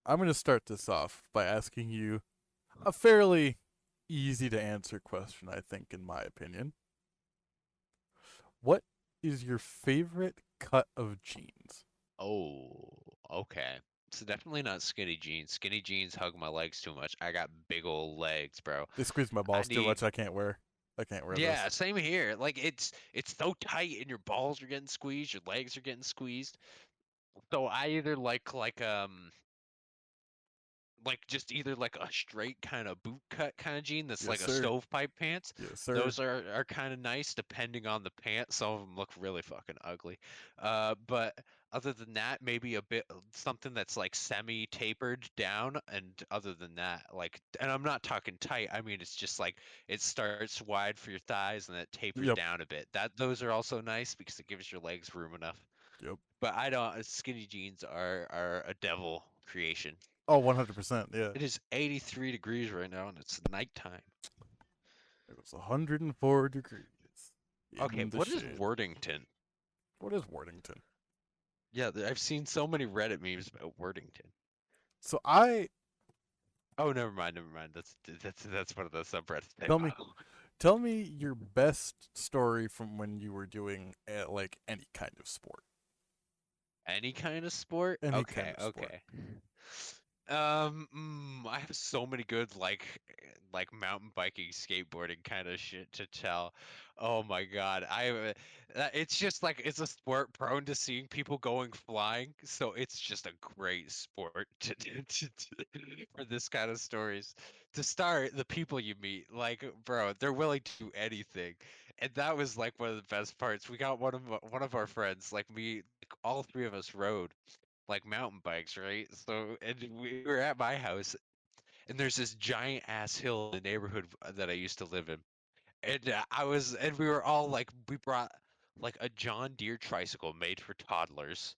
I'm going to start this off by asking you a fairly easy to answer question, I think, in my opinion. What is your favorite cut of jeans? Oh, okay. So definitely not skinny jeans. Skinny jeans hug my legs too much. I got big old legs, bro. They squeeze my I balls too need, much. I can't wear yeah, those. same here. Like it's so tight and your balls are getting squeezed, your legs are getting squeezed. So I either like just either like a straight kind of boot cut kind of jean that's Yes, like a sir. stovepipe pants. Yes, sir. Those are kind of nice depending on the pant. Some of them look really fucking ugly. But other than that, maybe a bit something that's like semi tapered down. And other than that, like, and I'm not talking tight. I mean, it's just like it starts wide for your thighs and it tapers Yep. down a bit. Those are also nice because it gives your legs room enough. Yep. But I don't. Skinny jeans are a devil creation. Oh, 100%. Yeah. It is 83 degrees right now and it's nighttime. It was 104 degrees Okay, in the what is shade. Wordington? What is Worthington? Yeah, I've seen so many Reddit memes about Wordington. So I Oh, never mind, never mind. That's one of the subreddits they tell me follow. tell me your best story from when you were doing like any kind of sport. Any kind of sport? Any kind Okay, of sport. okay. I have so many good like mountain biking, skateboarding kind of shit to tell. Oh my God, it's just like it's a sport prone to seeing people going flying, so it's just a great sport for this kind of stories. To start, the people you meet, like bro, they're willing to do anything, and that was like one of the best parts. We got one of our friends, like me, like, all three of us rode like mountain bikes, right? So, and we were at my house, and there's this giant ass hill in the neighborhood that I used to live in. And and we were all like, we brought like a John Deere tricycle made for toddlers,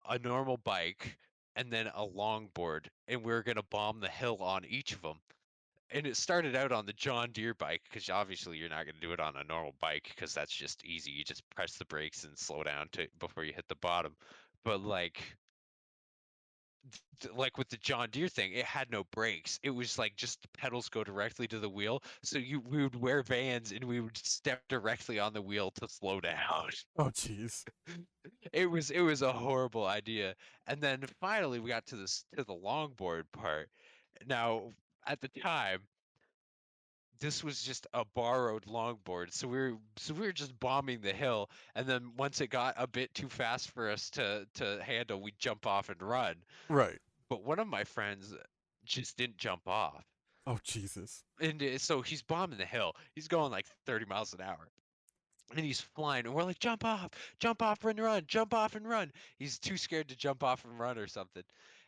a normal bike, and then a longboard. And we were gonna bomb the hill on each of them. And it started out on the John Deere bike, because obviously you're not gonna do it on a normal bike, because that's just easy. You just press the brakes and slow down to before you hit the bottom. But like with the John Deere thing, it had no brakes. It was like just the pedals go directly to the wheel. So we would wear Vans and we would step directly on the wheel to slow down. Oh, jeez. It was a horrible idea. And then finally we got to the longboard part. Now at the time, this was just a borrowed longboard. So we were just bombing the hill, and then once it got a bit too fast for us to handle, we'd jump off and run. Right. But one of my friends just didn't jump off. Oh, Jesus. And so he's bombing the hill. He's going like 30 miles an hour. And he's flying, and we're like, jump off and run, jump off and run. He's too scared to jump off and run or something.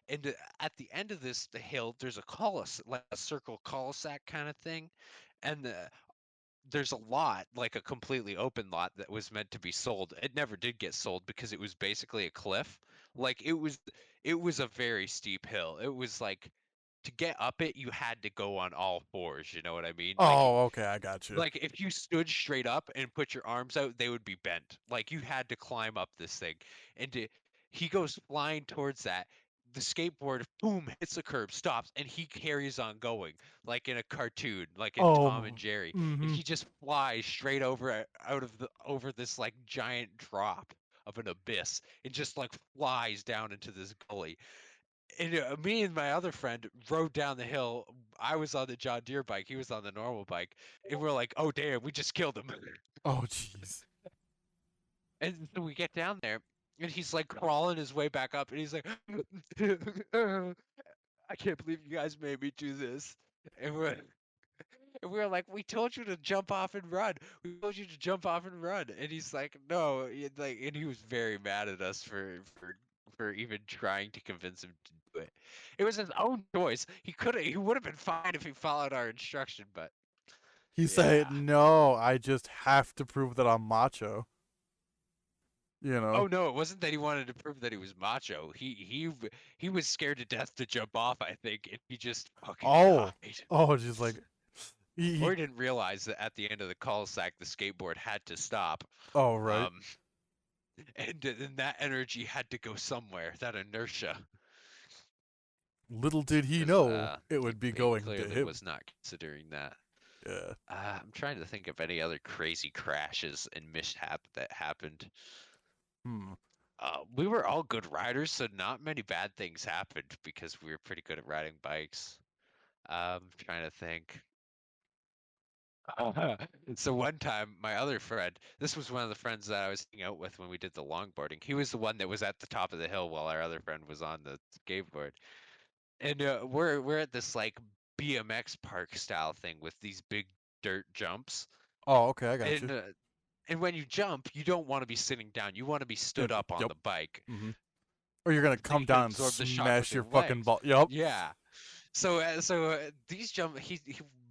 And at the end of the hill, there's a like a circle cul-de-sac kind of thing. And there's a lot, like a completely open lot that was meant to be sold. It never did get sold because it was basically a cliff. Like it was a very steep hill. It was like to get up it, you had to go on all fours, you know what I mean? Oh, okay, I got you. Like if you stood straight up and put your arms out, they would be bent. Like you had to climb up this thing. And he goes flying towards that. The skateboard, boom, hits the curb, stops, and he carries on going like in a cartoon, like in Tom and Oh, Jerry. And mm-hmm. he just flies straight out of the over this like giant drop of an abyss and just like flies down into this gully. And me and my other friend rode down the hill. I was on the John Deere bike. He was on the normal bike. And we're like, oh, damn, we just killed him. Oh, jeez. And so we get down there, and he's like crawling his way back up. And he's like, I can't believe you guys made me do this. And we're like, we told you to jump off and run. We told you to jump off and run. And he's like, no. Like, and he was very mad at us for even trying to convince him to do it. It was his own choice. He would have been fine if he followed our instruction, but He said, yeah. "No, I just have to prove that I'm macho." You Oh know. no, it wasn't that he wanted to prove that he was macho. He was scared to death to jump off, I think, and he just fucking Oh, died. oh, just like Or he. he didn't realize that at the end of the cul-de-sac the skateboard had to stop. Oh, right. Um, and then that energy had to go somewhere, that inertia. Little did he 'cause, know it would be he going to clearly him. was not considering that. Yeah. I'm trying to think of any other crazy crashes and mishap that happened. Hmm. We were all good riders, so not many bad things happened because we were pretty good at riding bikes. Trying to think. So one time, my other friend, this was one of the friends that I was hanging out with when we did the longboarding. He was the one that was at the top of the hill while our other friend was on the skateboard. And we're at this like BMX park style thing with these big dirt jumps. Oh, okay, I got you. And when you jump, you don't want to be sitting down. You want to be stood up on Yep. the bike Mm-hmm. Or you're gonna so come you can down and absorb the shock with smash your your fucking legs. ball. Yep. Yeah. These jump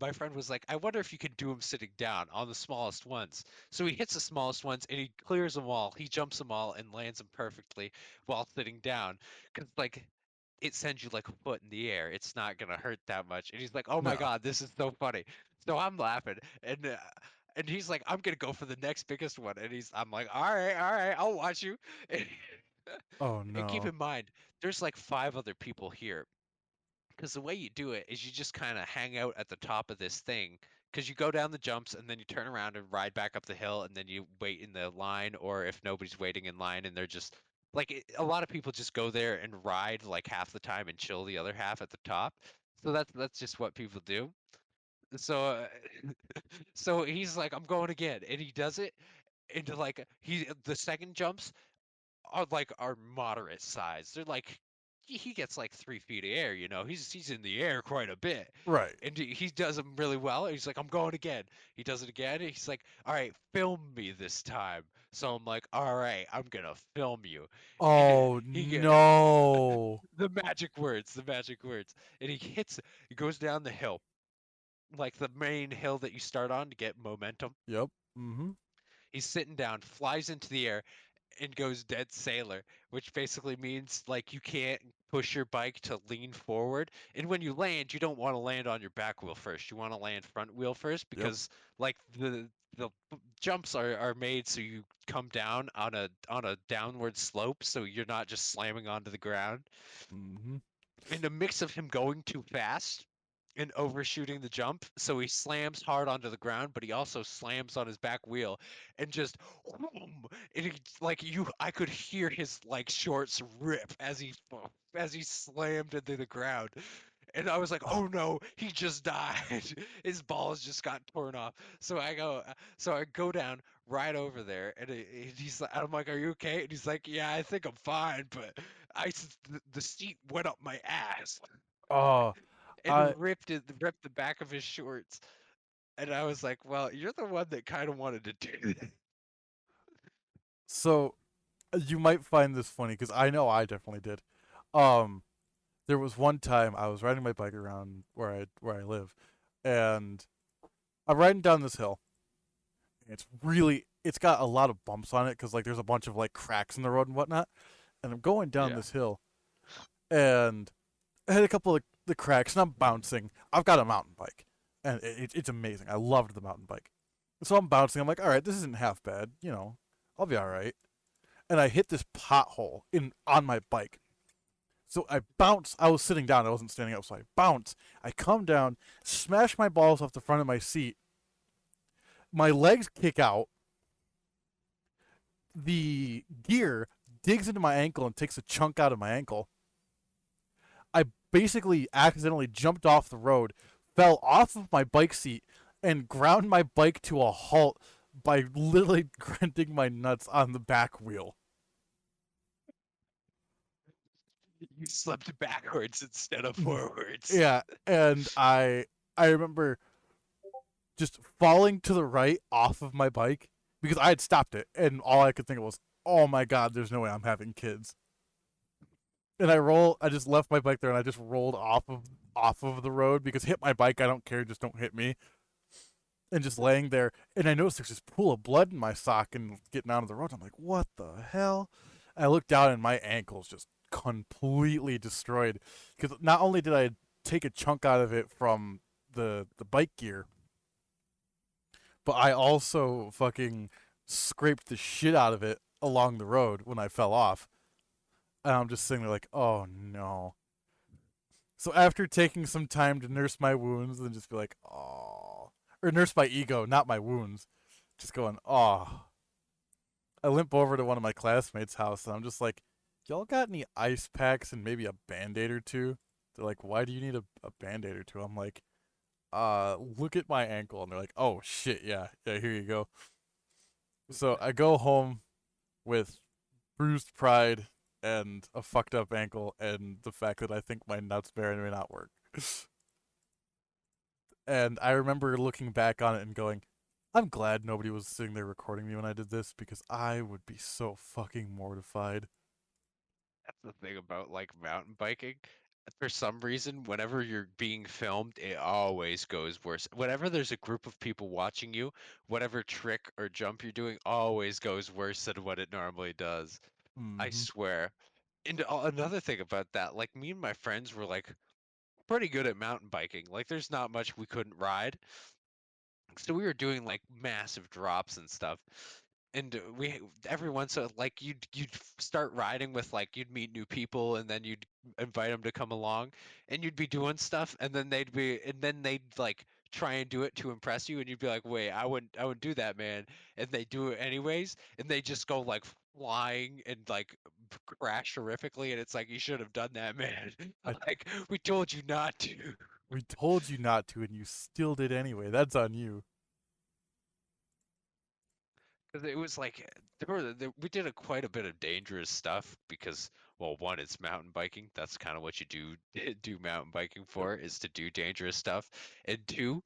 my friend was like, I wonder if you could do them sitting down on the smallest ones. So he hits the smallest ones and he clears them all. He jumps them all and lands them perfectly while sitting down. Cause like it sends you like a foot in the air. It's not gonna hurt that much. And he's like, oh my No. god, this is so funny. So I'm laughing and he's like, I'm gonna go for the next biggest one. And I'm like, all right, I'll watch you. Oh And keep no. in mind, there's like 5 other people here. Because the way you do it is you just kind of hang out at the top of this thing. Because you go down the jumps and then you turn around and ride back up the hill and then you wait in the line. Or if nobody's waiting in line and they're just like a lot of people just go there and ride like half the time and chill the other half at the top. So that's just what people do. So so he's like, I'm going again, and he does it into like the second jumps are moderate size. They're like he gets like 3 feet of air. He's in the air quite a bit, Right. and he does them really well. He's like, I'm going again. He does it again. And he's like, all right, film me this time. So I'm like, all right, I'm gonna film you. Oh he no. the magic words, and he goes down the hill, like the main hill that you start on to get momentum. Yep. Mm-hmm. He's sitting down, flies into the air, and goes dead sailor, which basically means like you can't push your bike to lean forward. And when you land, you don't want to land on your back wheel first. You want to land front wheel first Yep. because like the jumps are made so you come down on a downward slope, so you're not just slamming onto the ground. Mm-hmm. And a mix of him going too fast and overshooting the jump, so he slams hard onto the ground, but he also slams on his back wheel and just whoom, and he, like I could hear his like shorts rip as he slammed into the ground. And I was like, Oh, "Oh no, he just died! His balls just got torn off." So I go down right over there, and I'm like, "Are you okay?" And he's like, "Yeah, I think I'm fine, but the seat went up my ass." oh, And I ripped the back of his shorts. And I was like, "Well, you're the one that kind of wanted to do that." so you might find this funny because I know I definitely did. Um, there was one time I was riding my bike around where I live, and I'm riding down this hill. It's got a lot of bumps on it because like there's a bunch of like cracks in the road and whatnot. And I'm going down Yeah. this hill, and I had a couple of the cracks, and I'm bouncing. I've got a mountain bike, and it's amazing. I loved the mountain bike. So I'm bouncing. I'm like, all right, this isn't half bad. I'll be all right. And I hit this pothole on my bike. So I bounce. I was sitting down. I wasn't standing up. So I bounce. I come down, smash my balls off the front of my seat. My legs kick out. The gear digs into my ankle and takes a chunk out of my ankle. I basically accidentally jumped off the road, fell off of my bike seat, and ground my bike to a halt by literally grinding my nuts on the back wheel. You slipped backwards instead of forwards. Yeah, and I remember just falling to the right off of my bike because I had stopped it, and all I could think of was, "Oh my god, there's no way I'm having kids." And I just left my bike there, and I just rolled off of the road because hit my bike, I don't care, just don't hit me. And just laying there, and I noticed there's this pool of blood in my sock and getting out of the road. I'm like, what the hell? I looked down, and my ankle's just completely destroyed because not only did I take a chunk out of it from the bike gear, but I also fucking scraped the shit out of it along the road when I fell off. And I'm just sitting there like, oh no. So after taking some time to nurse my wounds and just be like, oh, or nurse my ego, not my wounds, just going, oh. I limp over to one of my classmates' house and I'm just like, y'all got any ice packs and maybe a band-aid or two? They're like, why do you need a band-aid or two? I'm like, look at my ankle. And they're like, oh shit, yeah, here you go. So I go home with bruised pride and a fucked up ankle and the fact that I think my nuts may or may not work. And I remember looking back on it and going, I'm glad nobody was sitting there recording me when I did this because I would be so fucking mortified. That's the thing about like mountain biking. For some reason, whenever you're being filmed, it always goes worse. Whenever there's a group of people watching you, whatever trick or jump you're doing always goes worse than what it normally does. I Mm-hmm. swear. And another thing about that, like me and my friends were like pretty good at mountain biking. Like there's not much we couldn't ride. So we were doing like massive drops and stuff. And we every once like you'd start riding with like you'd meet new people and then you'd invite them to come along and you'd be doing stuff and then they'd like try and do it to impress you and you'd be like, wait, I wouldn't do that, man. And they do it anyways and they just go like flying and like crash horrifically and it's like you should have done that, man. I Like we told you not to. We told you not to and you still did anyway. That's on you. Because it was like we did quite a bit of dangerous stuff because, well, one, it's mountain biking. That's kind of what you do do mountain biking Yep. for, is to do dangerous stuff. And two,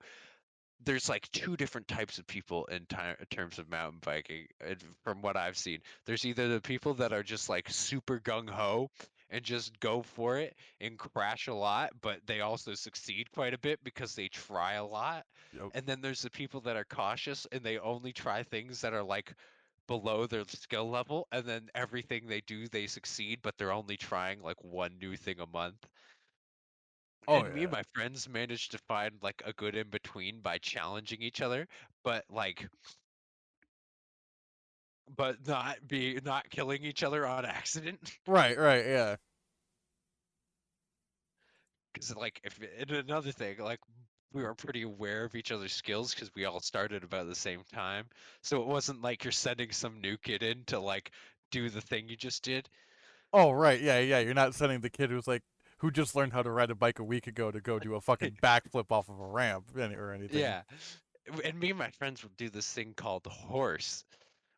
there's like two different types of people in terms of mountain biking. And from what I've seen, there's either the people that are just like super gung ho and just go for it and crash a lot, but they also succeed quite a bit because they try a lot. Yep. And then there's the people that are cautious and they only try things that are like below their skill level, and then everything they do, they succeed, but they're only trying like one new thing a month. Oh And me and yeah. my friends managed to find like a good in between by challenging each other, but like, but not killing each other on accident. Right, yeah. Because like, if and another thing, like we were pretty aware of each other's skills because we all started about the same time, so it wasn't like you're sending some new kid in to like do the thing you just did. Oh right, yeah. You're not sending the kid who just learned how to ride a bike a week ago to go do a fucking backflip off of a ramp or anything. Yeah. And me and my friends would do this thing called horse,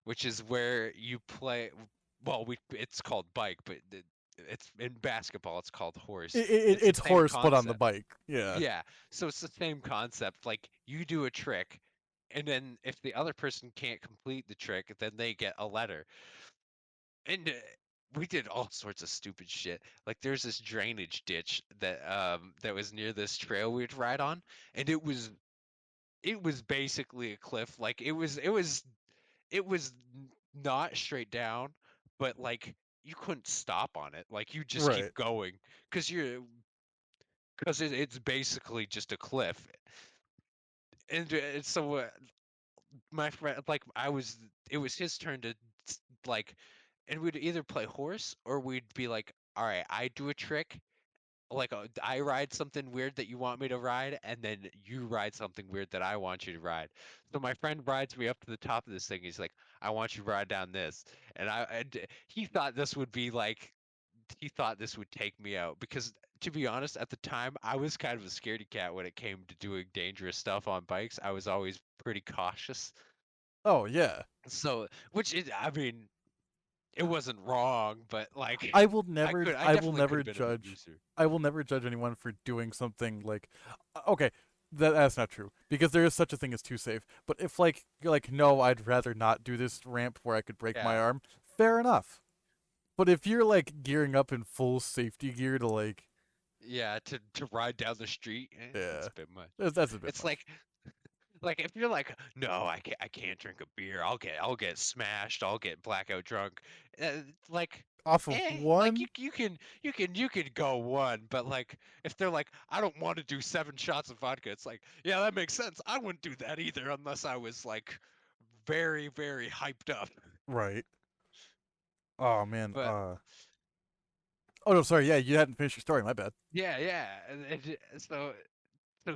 which is where you play. Well, we it's called bike, but it's in basketball. It's called horse. It's the It's same horse put on the concept. bike. Yeah. Yeah. So it's the same concept. Like you do a trick, and then if the other person can't complete the trick, then they get a letter. And we did all sorts of stupid shit. Like there's this drainage ditch that was near this trail we'd ride on, and it was basically a cliff. Like it was not straight down, but like you couldn't stop on it. Like you just keep Right. going because it's basically just a cliff. And so my friend, like it was his turn to like, and we'd either play horse or we'd be like, all right, I do a trick, like I ride something weird that you want me to ride, and then you ride something weird that I want you to ride. So my friend rides me up to the top of this thing. He's like, I want you to ride down this, and he thought this would be like he thought this would take me out because, to be honest, at the time I was kind of a scaredy cat when it came to doing dangerous stuff on bikes. I was always pretty cautious. Oh yeah. So, which is, I mean, it wasn't wrong, but like I I will definitely could never have been an judge abuser. I will never judge anyone for doing something like okay, that's not true because there is such a thing as too safe. But if like you're like no, I'd rather not do this ramp where I could break my Yeah. arm, fair enough. But if you're like gearing up in full safety gear to like Yeah, to ride down the street, that's yeah, a bit much. that's a bit It's much. like if you're like, no, I can't drink a beer. I'll get smashed. I'll get blackout drunk. Like, Off of like one? you can go one, but like if they're like, I don't want to do 7 shots of vodka, it's like, yeah, that makes sense. I wouldn't do that either unless I was like very, very hyped up. Right. Oh man, But Oh no, sorry. Yeah, you hadn't finished your story. My bad. Yeah, yeah. So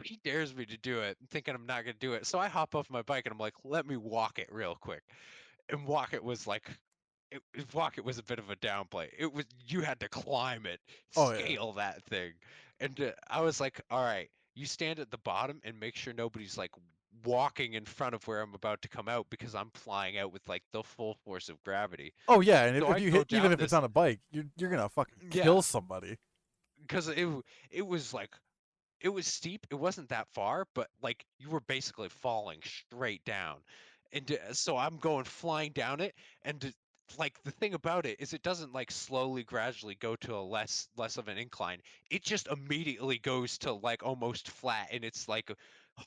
he dares me to do it, thinking I'm not gonna do it. So I hop off my bike and I'm like, let me walk it real quick. And walk it was like walk it was a bit of a downplay. It was you had to climb it, Oh yeah. scale that thing. And I was like, all right, you stand at the bottom and make sure nobody's like walking in front of where I'm about to come out because I'm flying out with like the full force of gravity. Oh yeah. And So if I you go hit, even down if it's this, on a bike, you're gonna fucking yeah, kill somebody. because it was like it was steep. It wasn't that far, but like you were basically falling straight down. And so I'm going flying down it, and like the thing about it is it doesn't like slowly gradually go to a less of an incline. It just immediately goes to like almost flat, and it's like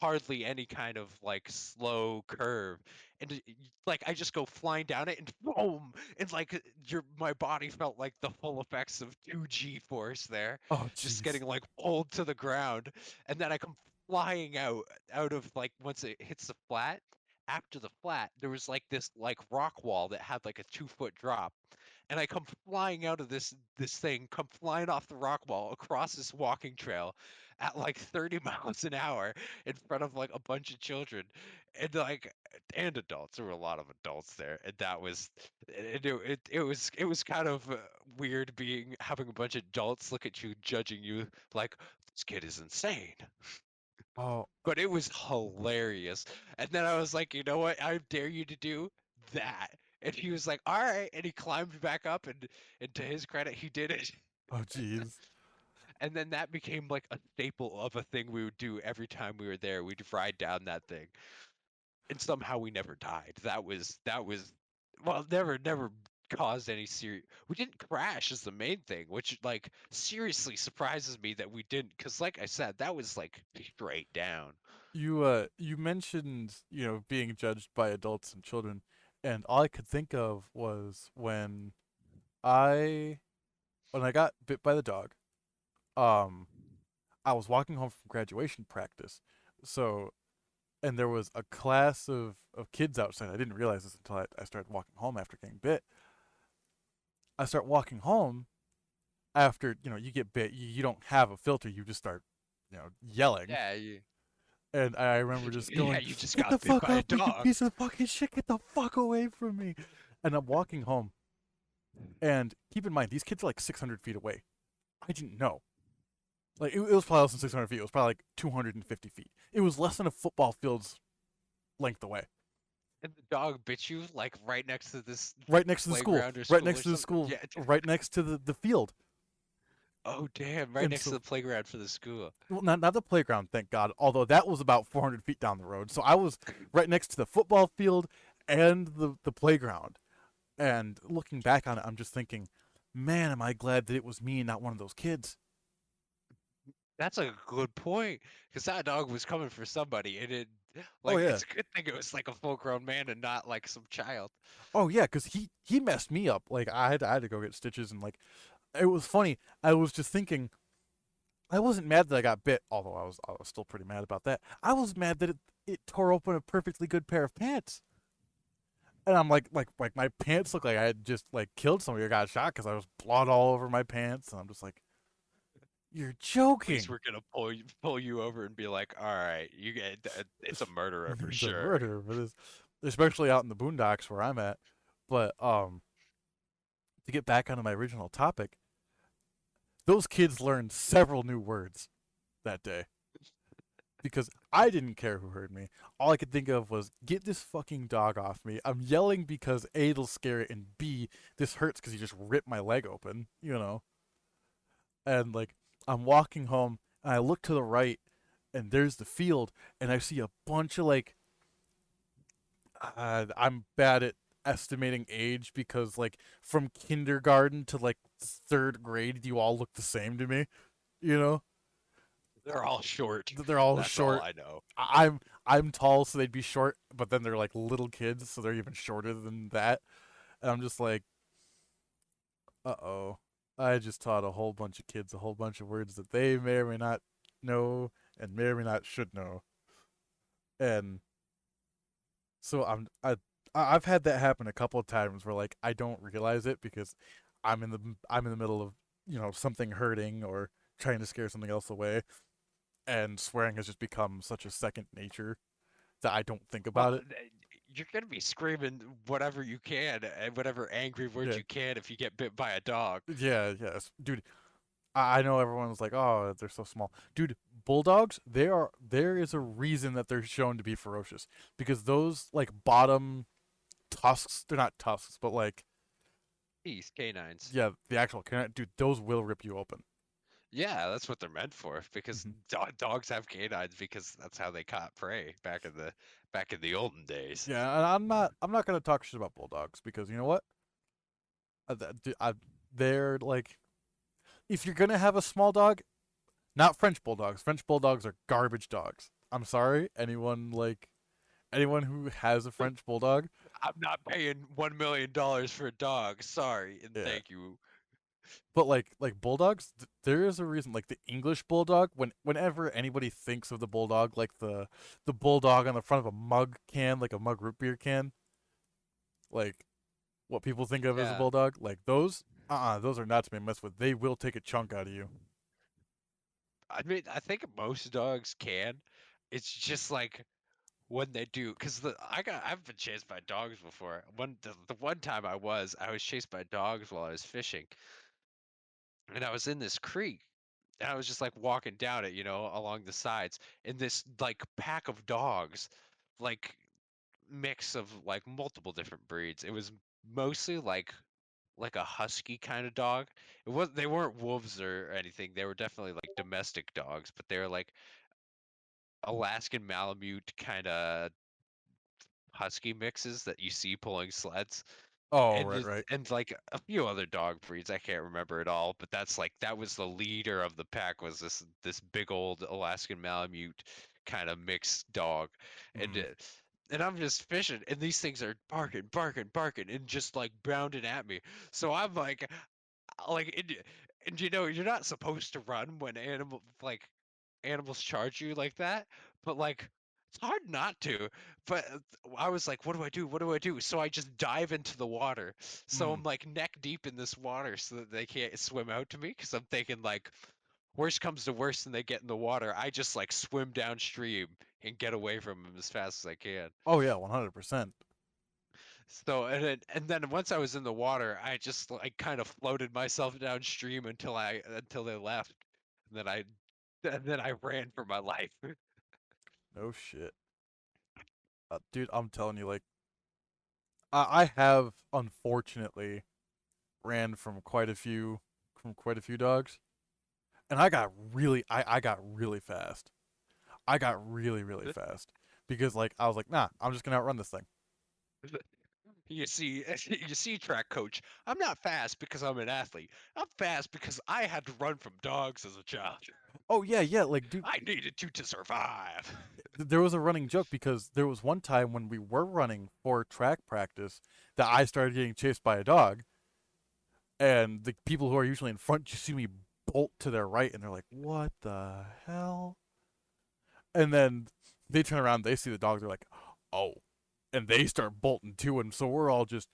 hardly any kind of like slow curve. And like I just go flying down it and boom, and like my body felt like the full effects of 2G force there, Oh just jeez. getting like pulled to the ground. And then I come flying out of like once it hits the flat. After the flat, there was like this like rock wall that had like a 2 foot drop. And I come flying out of this thing, come flying off the rock wall across this walking trail at like 30 miles an hour in front of like a bunch of children and like and adults. There were a lot of adults there, and that was it was kind of weird being having a bunch of adults look at you judging you like this kid is insane. Oh But it was hilarious. And then I was like, you know what? I dare you to do that. And he was like, all right. And he climbed back up, and to his credit, he did it. oh jeez. And then that became like a staple of a thing we would do every time we were there. We'd ride down that thing. And somehow we never died. That was well, never caused any serious. We didn't crash is the main thing, which like seriously surprises me that we didn't, because like I said, that was like straight down. You mentioned, being judged by adults and children, and all I could think of was I when I got bit by the dog. Um I was walking home from graduation practice. So, and there was a class of kids outside. I didn't realize this until I started walking home after getting bit. I start walking home after, you get bit, you don't have a filter, you just start, yelling. Yeah, you, And I remember just yeah, going, you just "Get the got bit fuck by a off me, you dog. piece of fucking shit! Get the fuck away from me!" And I'm walking home. And keep in mind, these kids are like 600 feet away. I didn't know. Like, it was probably less than 600 feet. It was probably like 250 feet. It was less than a football field's length away. And the dog bit you like right next to this Right next to the school. playground or Right school next or to the something. school. Yeah. Right next to the field. Oh damn! Right And next to so, the playground for the school. well, not the playground, thank God. Although that was about 400 feet down the road. So I was right next to the football field and the playground. And looking back on it, I'm just thinking, man, am I glad that it was me and not one of those kids. That's a good point, because that dog was coming for somebody, and it Oh like yeah. it's a good thing it was like a full grown man and not like some child. Oh yeah, because he messed me up. Like I had to go get stitches and like it was funny. I was just thinking I wasn't mad that I got bit, although I was still pretty mad about that. I was mad that it tore open a perfectly good pair of pants. And I'm like my pants look like I had just like killed somebody or got shot because I was blood all over my pants, and I'm just like, you're Police joking. were gonna pull you over and be like, "All right, you get it's a murderer for It's a sure." murder for this, especially out in the boondocks where I'm at. But to get back onto my original topic, those kids learned several new words that day because I didn't care who heard me. All I could think of was get this fucking dog off me. I'm yelling because A, it'll scare it, and B, this hurts because he just ripped my leg open. And like I'm walking home and I look to the right and there's the field and I see a bunch of like I'm bad at estimating age because like from kindergarten to like third grade you all look the same to me, you know? They're all short. They're all That's all short. I know. I'm tall, so they'd be short, but then they're like little kids, so they're even shorter than that. And I'm just like, uh-oh. I just taught a whole bunch of kids a whole bunch of words that they may or may not know and may or may not should know. And so I've had that happen a couple of times where like I don't realize it because I'm in the middle of something hurting or trying to scare something else away, and swearing has just become such a second nature that I don't think Well, about it. you're gonna be screaming whatever you can and whatever angry words Yeah, you can if you get bit by a dog. yeah, yes, dude. I know everyone's like, oh, they're so small, dude. Bulldogs, there is a reason that they're shown to be ferocious because those like bottom tusks, they're not tusks, but like These canines. yeah, the actual canine, dude, those will rip you open. Yeah, that's what they're meant for because Hmm. dogs have canines because that's how they caught prey back in the olden days. Yeah, and I'm not gonna talk shit about bulldogs because you know what? They're like, if you're gonna have a small dog, not French bulldogs. French bulldogs are garbage dogs. I'm sorry, anyone who has a French bulldog. I'm not paying $1 million for a dog. Sorry and Yeah, thank you. but like bulldogs, there is a reason. Like the English bulldog, whenever anybody thinks of the bulldog, like the bulldog on the front of a mug can, like a mug root beer can, like what people think of as a Yeah, bulldog, like those are not to be messed with. They will take a chunk out of you. I mean, I think most dogs can. It's just like when they do, because I've been chased by dogs before. The one time I was chased by dogs while I was fishing, and I was in this creek, and I was just like walking down it, along the sides, and this like pack of dogs, like mix of like multiple different breeds. It was mostly like a husky kind of dog. They weren't wolves or anything. They were definitely like domestic dogs, but they were like Alaskan Malamute kind of husky mixes that you see pulling sleds. Oh, And right, right. like a few other dog breeds, I can't remember it all, but that was the leader of the pack, was this big old Alaskan Malamute kind of mixed dog. And Mm. I'm just fishing, and these things are barking, barking, barking, and just like bounding at me. So I'm like, and you're not supposed to run when animals charge you like that, but like it's hard not to. But I was like, what do I do? What do I do? So I just dive into the water. So Mm. I'm like neck deep in this water so that they can't swim out to me, because I'm thinking like worst comes to worst and they get in the water, I just like swim downstream and get away from them as fast as I can. Oh yeah, 100%. So and then once I was in the water, I just like kind of floated myself downstream until they left. And then I ran for my life. No shit, dude. I'm telling you, like I have unfortunately ran from quite a few dogs, and I got really fast. I got really really fast because like I was like, nah, I'm just gonna outrun this thing. You see, you see, track coach, I'm not fast because I'm an athlete. I'm fast because I had to run from dogs as a child. Oh yeah, yeah, like dude, I needed to survive. there was a running joke because there was one time when we were running for track practice that I started getting chased by a dog, and the people who are usually in front just see me bolt to their right, and they're like, "What the hell?" And then they turn around, they see the dog, they're like, "Oh," and they start bolting too, and so we're all just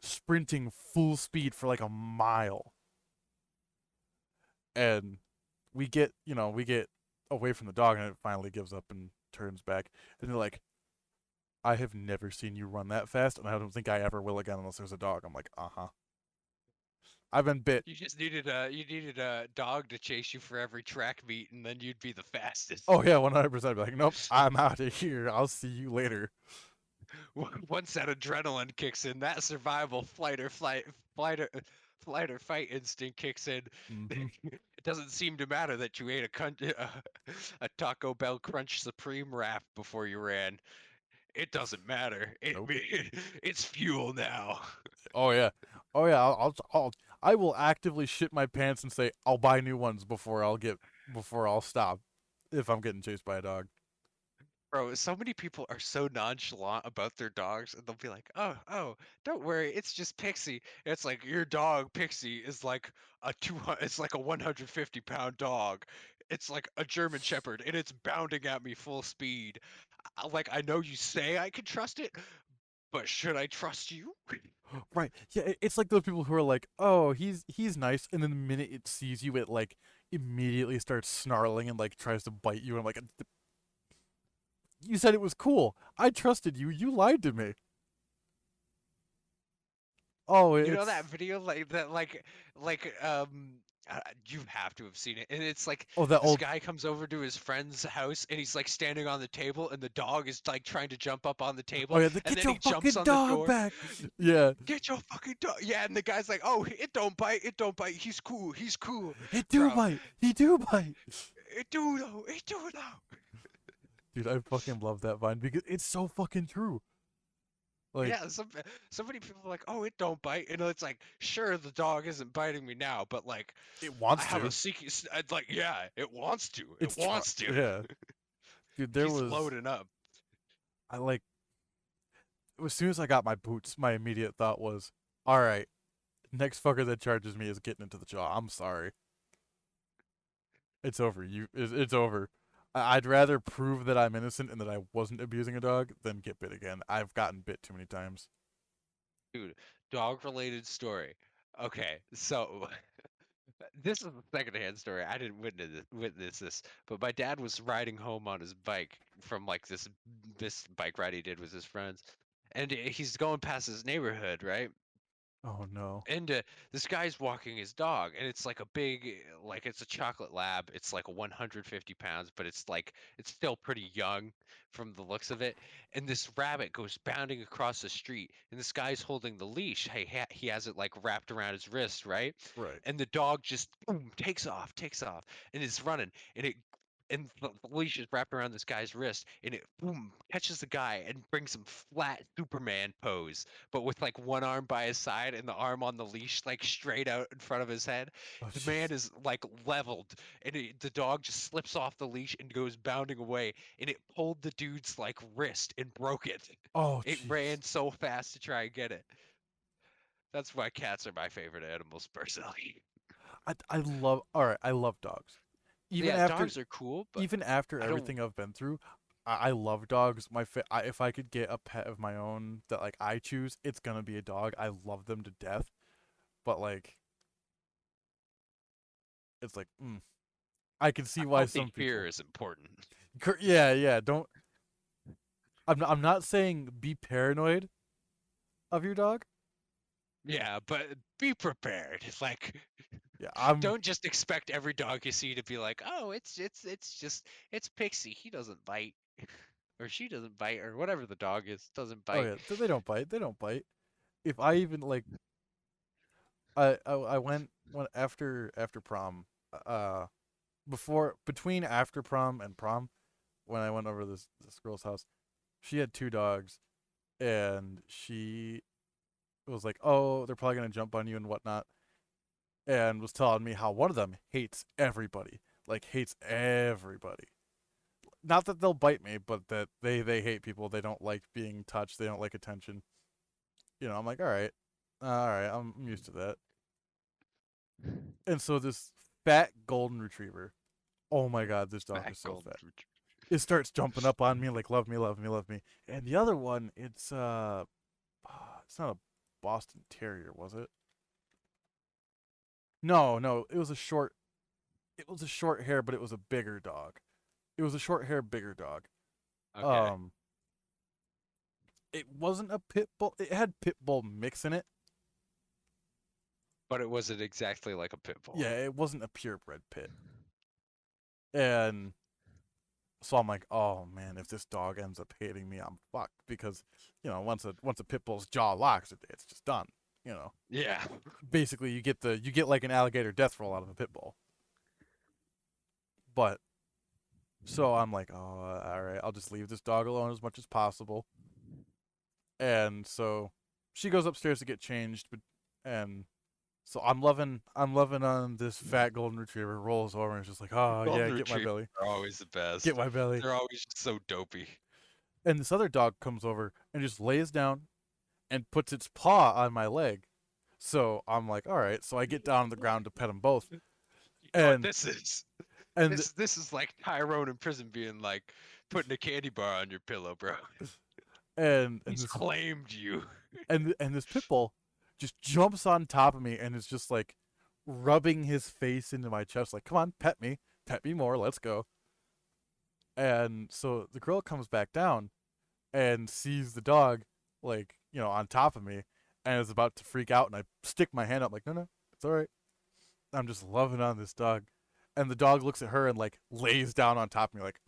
sprinting full speed for like a mile, and we get away from the dog, and it finally gives up and turns back, and they're like, "I have never seen you run that fast, and I don't think I ever will again unless there's a dog." I'm like, "Uh huh." I've been bit. You needed a dog to chase you for every track meet, and then you'd be the fastest. Oh yeah, 100%. Be like, nope, I'm out of here. I'll see you later. Once that adrenaline kicks in, that survival flight or fight instinct kicks in. Hmm. It doesn't seem to matter that you ate a Taco Bell Crunch Supreme wrap before you ran. It doesn't matter. Nope. It's fuel now. Oh yeah. Oh yeah. I will actively shit my pants and say I'll buy new ones before I'll stop if I'm getting chased by a dog. Bro, so many people are so nonchalant about their dogs, and they'll be like, "Oh, oh, don't worry, it's just Pixie." And it's like your dog Pixie is like it's like a 150-pound dog. It's like a German Shepherd, and it's bounding at me full speed. Like I know you say I can trust it, but should I trust you? Right. Yeah, it's like those people who are like, "Oh, he's nice," and then the minute it sees you, it like immediately starts snarling and like tries to bite you. And I'm like, "You said it was cool. I trusted you. You lied to me." Oh, You know that it's video like that like you have to have seen it. And it's like oh that this old. guy comes over to his friend's house and he's like standing on the table and the dog is like trying to jump up on the Oh table yeah, and get then your he jumps fucking on the dog door. back. Yeah, Get your fucking dog. Yeah, and the guy's like, "Oh, it don't bite. It don't bite. He's cool. He's cool." it do Bro, bite. He do bite. it do though. It do though. Dude, I fucking love that vine because it's so fucking true. Like Yeah, so many people are like, "Oh, it don't bite." And it's like, sure, the dog isn't biting me now, but like it I wants have a to. secret. I'd like, yeah, it wants to. It It's try. wants to. Yeah, dude. There He's was loading up. I like as soon as I got my boots, my immediate thought was, all right, next fucker that charges me is getting into the jaw. I'm sorry. It's over. It's over. I'd rather prove that I'm innocent and that I wasn't abusing a dog than get bit again. I've gotten bit too many times. Dude, dog related story. Okay, so this is a secondhand story. I didn't witness this, but my dad was riding home on his bike from like this bike ride he did with his friends, and he's going past his neighborhood, right? Oh no. And this guy's walking his dog, and it's like a big, like it's a chocolate lab. It's like 150 pounds, but it's like it's still pretty young from the looks of it. And this rabbit goes bounding across the street, and this guy's holding the leash. Hey, he has it like wrapped around his wrist, right? Right. And the dog just boom, takes off, and it's running, and the leash is wrapped around this guy's wrist, and it boom catches the guy and brings him flat Superman pose, but with like one arm by his side and the arm on the leash like straight out in front of his head. Oh The man jeez. is like leveled, and the dog just slips off the leash and goes bounding away, and it pulled the dude's like wrist and broke it. Oh It jeez. ran so fast to try and get it. That's why cats are my favorite animals personally. I love. All right. I love dogs. Even Yeah, after dogs are cool, but even after I don't. everything I've been through, I love dogs. If I could get a pet of my own that like I choose, it's gonna be a dog. I love them to death. But like, it's like, I can see why Healthy some fear people. is important. Yeah, yeah. Don't. I'm not saying be paranoid of your dog. Yeah, but be prepared. Like, Yeah, I'm. don't just expect every dog you see to be like, oh, it's just it's Pixie. He doesn't bite, or she doesn't bite, or whatever the dog is doesn't Oh bite. yeah, they don't bite. They don't bite. If I even like, I went after prom. Uh, before between after prom and prom, when I went over this girl's house, she had two dogs, and she was like, "Oh, they're probably gonna jump on you and whatnot," and was telling me how one of them hates everybody, like hates everybody. Not that they'll bite me, but that they hate people. They don't like being touched. They don't like attention. I'm like, all right, I'm used to that. And so this fat golden retriever, oh my god, this dog Fat is so golden fat. retriever. It starts jumping up on me like love me, love me, love me. And the other one, it's not a Boston Terrier, was it? No, no, it was a short hair, but it was a bigger dog. It was a short hair, bigger dog. Okay, Um, it wasn't a pit bull. It had pit bull mix in it. but it wasn't exactly like a pit bull. Yeah, it wasn't a purebred pit. And so I'm like, oh man, if this dog ends up hating me, I'm fucked because, once a pit bull's jaw locks, it's just done. You know, Yeah. basically you get like an alligator death roll out of a pit bull. But so I'm like, oh, all right, I'll just leave this dog alone as much as possible. And so she goes upstairs to get changed, and so I'm loving on this fat golden retriever. Rolls over and is just like, oh yeah, Golden get my retrievers belly, are always the get best. my belly. They're always just so dopey. And this other dog comes over and just lays down and puts its paw on my leg. So I'm like, all right. So I get down on the ground to pet them both, You know what and this is? and This is like Tyrone in prison being like putting a candy bar on your pillow, bro. and He's this claimed you. and this pit bull just jumps on top of me and is just like rubbing his face into my chest, like, come on, pet me more, let's go. And so the girl comes back down and sees the dog, like, on top of me, and is about to freak out. And I stick my hand up, like, no, no, it's all right. I'm just loving on this dog. And the dog looks at her and, like, lays down on top of me, like,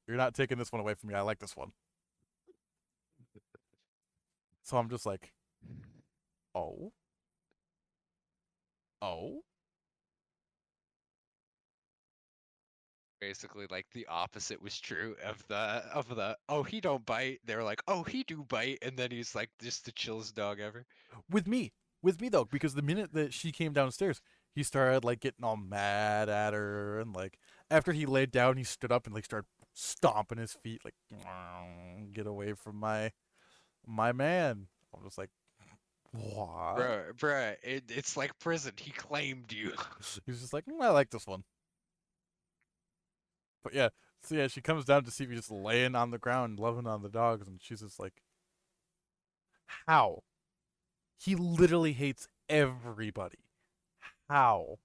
you're not taking this one away from me. I like this one. So I'm just like, oh, oh. Basically, like the opposite was true of the oh he don't bite. They were like, oh he do bite, and then he's like just the chillest dog ever. With me, though, because the minute that she came downstairs, he started like getting all mad at her, and like after he laid down, he stood up and like started stomping his feet, like, get away from my man. I'm just like, what? Bruh, it's like prison. He claimed you. He's just like, I like this one. But yeah, so yeah, she comes down to see me just laying on the ground, loving on the dogs, and she's just like, how? He literally hates everybody. How?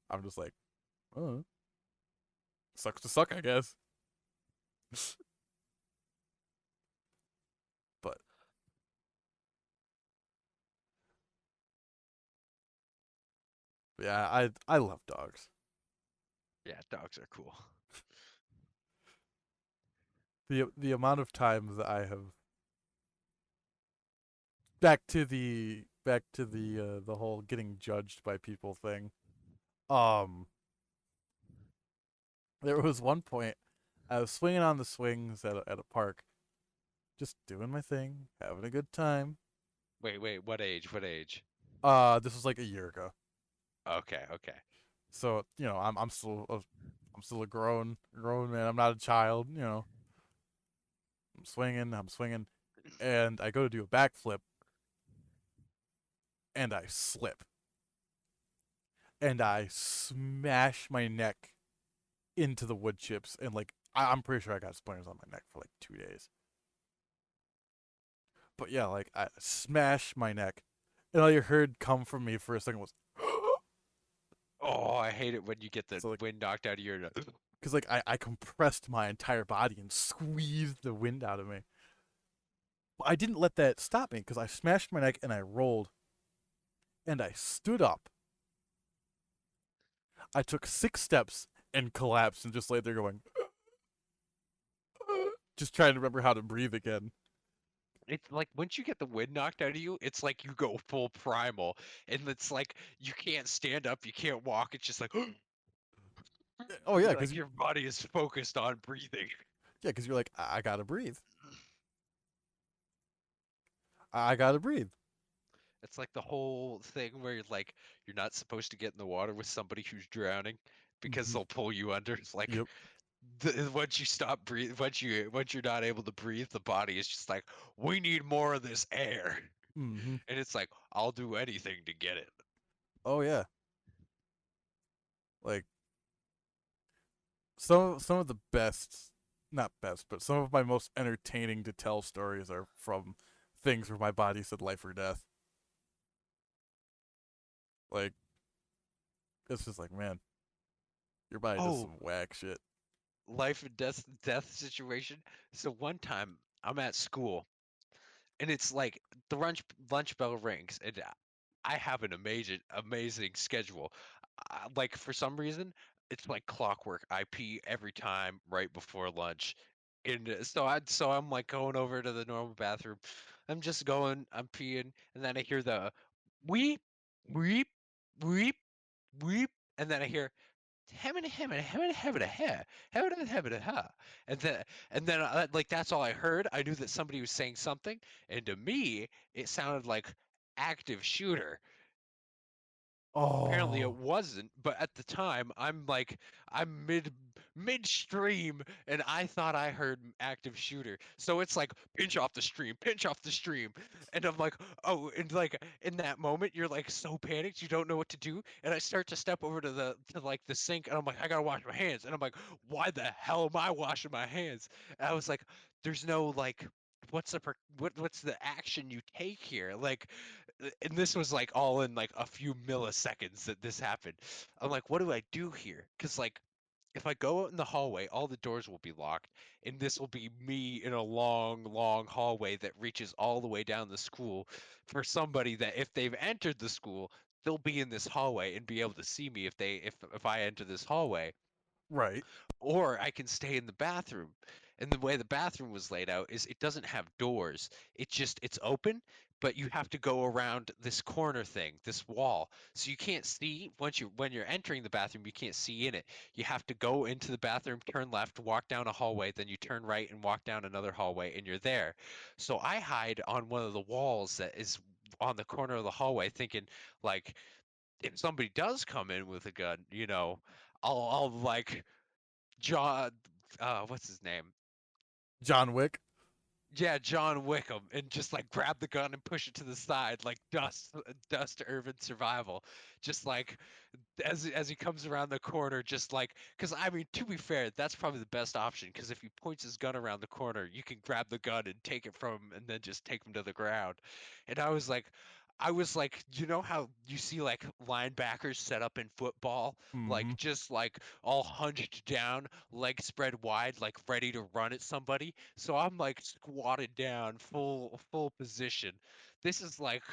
I'm just like, oh, sucks to suck, I guess. But yeah, I love dogs. Yeah, dogs are cool. The amount of times I have back to the whole getting judged by people thing. Um, there was one point I was swinging on the swings at a park, just doing my thing, having a good time. Wait, what age? What age? This was like a year ago, Okay, okay. so I'm still a grown man. I'm not a child. I'm swinging, and I go to do a backflip, and I slip, and I smash my neck into the wood chips, and like I'm pretty sure I got splinters on my neck for like 2 days. But yeah, like I smashed my neck, and all you heard come from me for a second was, Oh, I hate it when you get the so like, wind knocked out of your. because like I compressed my entire body and squeezed the wind out of me. But I didn't let that stop me because I smashed my neck and I rolled, and I stood up. I took 6 steps and collapsed and just laid there going, just trying to remember how to breathe again. It's like once you get the wind knocked out of you, it's like you go full primal, and it's like you can't stand up, you can't walk. It's just like Oh yeah, like your body is focused on breathing. because you're like, I gotta breathe. I gotta breathe. It's like the whole thing where you're not supposed to get in the water with somebody who's drowning because Mm-hmm. they'll pull you under. It's like Yep. once you stop breathe, once you're not able to breathe, the body is just like, we need more of this air, Mm-hmm. and it's like I'll do anything to get it. Oh yeah. Like some of the best, not best, but some of my most entertaining to tell stories are from things where my body said life or death. Like it's just like, man, your body does Oh, some whack shit. life and death situation. So one time I'm at school and it's like the lunch bell rings and I have an amazing schedule. Like for some reason it's like clockwork. I pee every time right before lunch. And I'm like going over to the normal bathroom. I'm peeing, and then I hear the weep, weep, weep, weep, and then I hear Hemina, hemina, hemina, hemina, heh, hemina, hemina, ha. And then, like, that's all I heard. I knew that somebody was saying something, and to me, it sounded like active shooter. Apparently, it Oh. wasn't, but at the time, I'm midstream, and I thought I heard active shooter. So it's like pinch off the stream, and I'm like, oh, and like in that moment, you're like so panicked, you don't know what to do, and I start to step over to the sink, and I'm like, I gotta wash my hands, and I'm like, why the hell am I washing my hands? And I was like, there's no like. what's the action you take here? Like, and this was like all in like a few milliseconds that this happened. I'm like, what do I do here? Because like, if I go out in the hallway, all the doors will be locked, and this will be me in a long, long hallway that reaches all the way down the school for somebody that if they've entered the school, they'll be in this hallway and be able to see me if I enter this hallway, Right. or I can stay in the bathroom. And the way the bathroom was laid out is it doesn't have doors. It's open, but you have to go around this corner thing, this wall. So you can't see when you're entering the bathroom, you can't see in it. You have to go into the bathroom, turn left, walk down a hallway, then you turn right and walk down another hallway and you're there. So I hide on one of the walls that is on the corner of the hallway thinking like if somebody does come in with a gun, I'll like John, what's his name? John Wick. Yeah, John Wickham, and just like grab the gun and push it to the side, like dust urban survival. Just like as he comes around the corner, just like because I mean, to be fair, that's probably the best option. Because if he points his gun around the corner, you can grab the gun and take it from him, and then just take him to the ground. And I was like, you know how you see like linebackers set up in football, Hmm. like just like all hunched down, legs spread wide, like ready to run at somebody. So I'm like squatted down, full position. This is like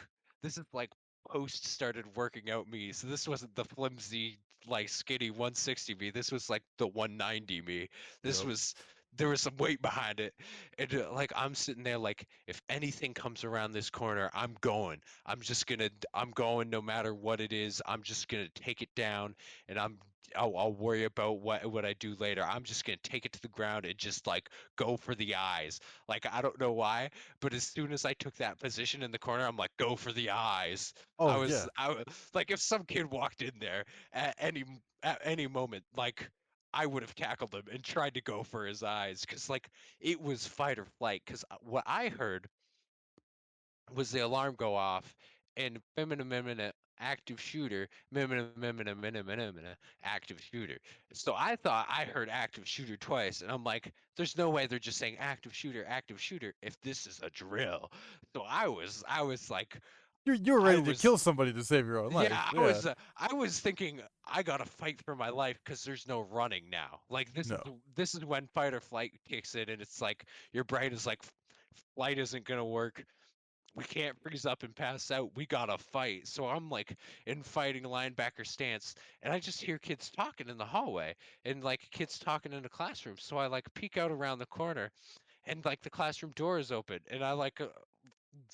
this is like post started working out me. So this wasn't the flimsy like skinny 160 me. This was like the 190 me. This Yep. was there was some weight behind it. And like I'm sitting there like if anything comes around this corner, I'm going. I'm going no matter what it is. I'm just gonna take it down and I'll worry about what I do later. I'm just gonna take it to the ground and just like go for the eyes. Like I don't know why, but as soon as I took that position in the corner, I'm like, go for the eyes. Oh yeah. Like if some kid walked in there at any moment, like I would have tackled him and tried to go for his eyes because like it was fight or flight. Because what I heard was the alarm go off and active shooter, active shooter. So I thought I heard active shooter twice, and I'm like, there's no way they're just saying active shooter if this is a drill. So I was like, You're I ready to was kill somebody to save your own life. yeah, Yeah. I was thinking I gotta fight for my life because there's no running now. Like No. this is when fight or flight kicks in, and it's like your brain is like, flight isn't gonna work. We can't freeze up and pass out. We gotta fight. So I'm like in fighting linebacker stance, and I just hear kids talking in the hallway and like kids talking in the classroom. So I like peek out around the corner, and like the classroom door is open, and I like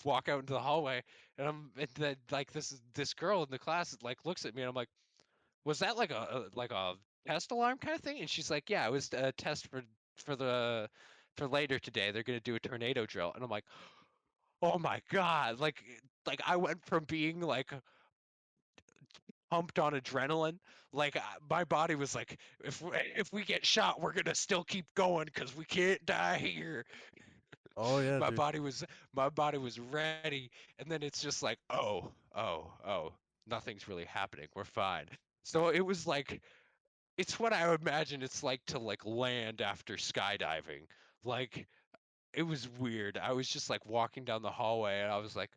walk out into the hallway, and then like this girl in the class like looks at me, and I'm like, was that like a test alarm kind of thing? And she's like, yeah, it was a test for the for later today. They're gonna do a tornado drill, and I'm like, oh my God, like I went from being like pumped on adrenaline, like my body was like, if we get shot, we're gonna still keep going because we can't die here. Oh yeah, My dude. body was my body was ready, and then it's just like, oh, nothing's really happening. We're fine. So it was like it's what I would imagine it's like to like land after skydiving. Like it was weird. I was just like walking down the hallway and I was like,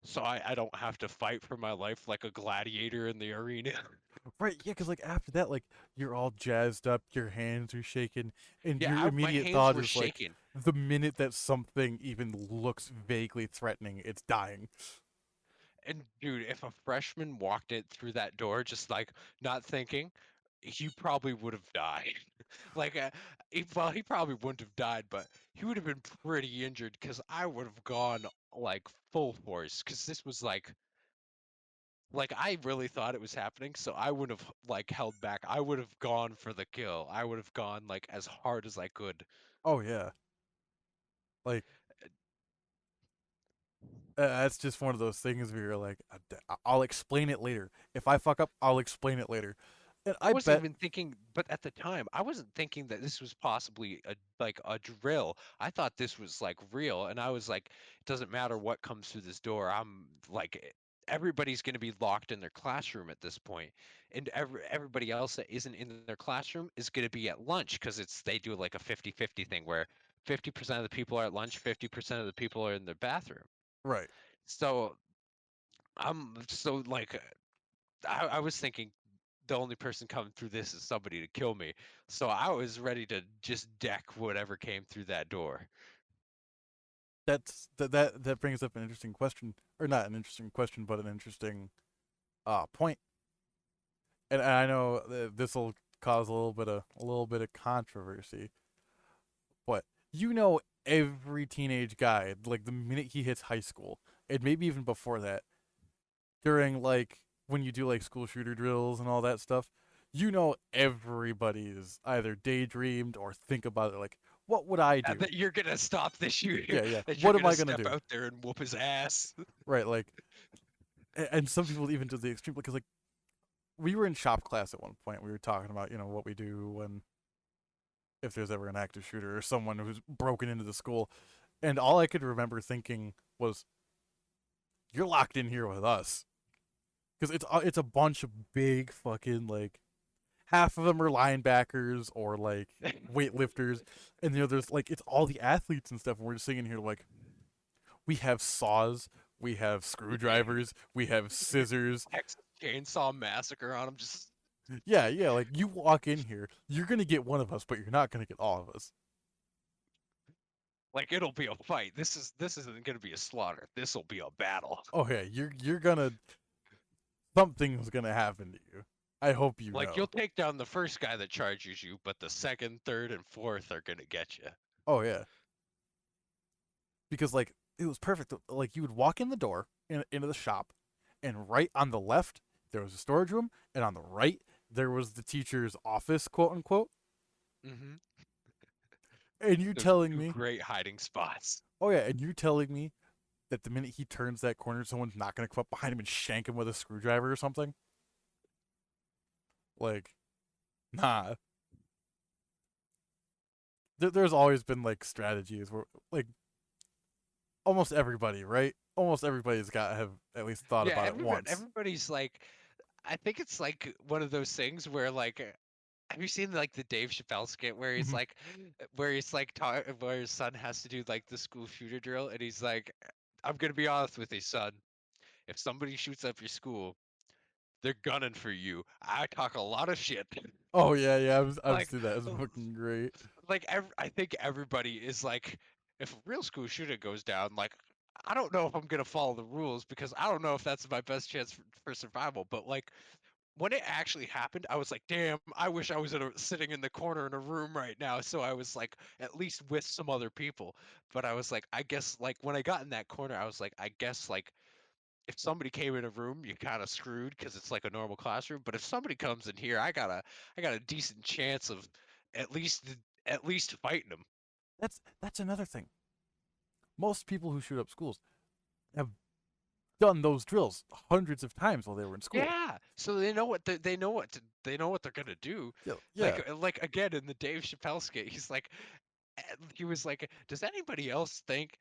so I don't have to fight for my life like a gladiator in the arena. Right, yeah, because like after that, like you're all jazzed up, your hands are shaking, and Yeah, your my immediate hands thought were is like, shaking. the minute that something even looks vaguely threatening, it's dying. And dude, if a freshman walked it through that door just like not thinking, he probably would have died. Like, well, he probably wouldn't have died, but he would have been pretty injured because I would have gone like full force because this was like I really thought it was happening, so I would have like held back. I would have gone for the kill. I would have gone like as hard as I could. Oh yeah, like that's just one of those things where you're like, I'll explain it later. If I fuck up, I'll explain it later. And I I wasn't bet, even thinking, but at the time, I wasn't thinking that this was possibly a drill. I thought this was like real, and I was like, it doesn't matter what comes through this door. I'm like, everybody's going to be locked in their classroom at this point, and everybody else that isn't in their classroom is going to be at lunch because it's they do like a 50-50 thing where 50% of the people are at lunch, 50% of the people are in their bathroom. Right. So so like I was thinking the only person coming through this is somebody to kill me. So I was ready to just deck whatever came through that door. That brings up an interesting question, or not an interesting question, but an interesting point. And I know this will cause a little bit of controversy, but you know, every teenage guy, like the minute he hits high school, and maybe even before that, during like when you do like school shooter drills and all that stuff, you know everybody's either daydreamed or think about it like, what would I do? That you're gonna stop the shooter. Yeah, yeah. That you're What am gonna I gonna step do? out there and whoop his ass. Right, like, and some people even to the extreme because like we were in shop class at one point. We were talking about what we do when if there's ever an active shooter or someone who's broken into the school, and all I could remember thinking was, "You're locked in here with us," because it's a bunch of big fucking like half of them are linebackers or like weightlifters, and there's like it's all the athletes and stuff. And we're just sitting here like we have saws, we have screwdrivers, we have scissors. Texas Chainsaw Massacre on him. Just Yeah, yeah. Like you walk in here, you're gonna get one of us, but you're not gonna get all of us. like it'll be a fight. This isn't gonna be a slaughter. This will be a battle. Oh yeah, you're gonna something's gonna happen to you. I hope you Like know. you'll take down the first guy that charges you, but the second, third, and fourth are gonna get you. Oh yeah, because like it was perfect. Like you would walk in the door into the shop, and right on the left there was a storage room, and on the right there was the teacher's office, quote unquote. Mm-hmm. And you Those telling two me, great hiding spots. oh yeah, and you telling me that the minute he turns that corner, someone's not gonna come up behind him and shank him with a screwdriver or something? Like, nah. There's always been like strategies where like almost everybody, right? Almost everybody's got to have at least thought Yeah, about it once. everybody's like, I think it's like one of those things where like, have you seen like the Dave Chappelle skit where he's Mhm. like, where his son has to do like the school shooter drill, and he's like, I'm gonna be honest with you, son. If somebody shoots up your school, they're gunning for you. I talk a lot of shit. Oh yeah, yeah. I've like, seen that. It's fucking great. I think everybody is like, if a real school shooter goes down, like, I don't know if I'm gonna follow the rules because I don't know if that's my best chance for survival. But like, when it actually happened, I was like, damn, I wish I was sitting in the corner in a room right now. So I was like, at least with some other people. But I was like, I guess like when I got in that corner, I was like, I guess like if somebody came in a room, you kind of screwed because it's like a normal classroom. But if somebody comes in here, I got a decent chance of at least at least fighting them. That's another thing. Most people who shoot up schools have done those drills hundreds of times while they were in school. Yeah, so they know what they know they know what they're gonna do. Yeah, yeah. Like again in the Dave Chappelle skit, he's like, he was like, does anybody else think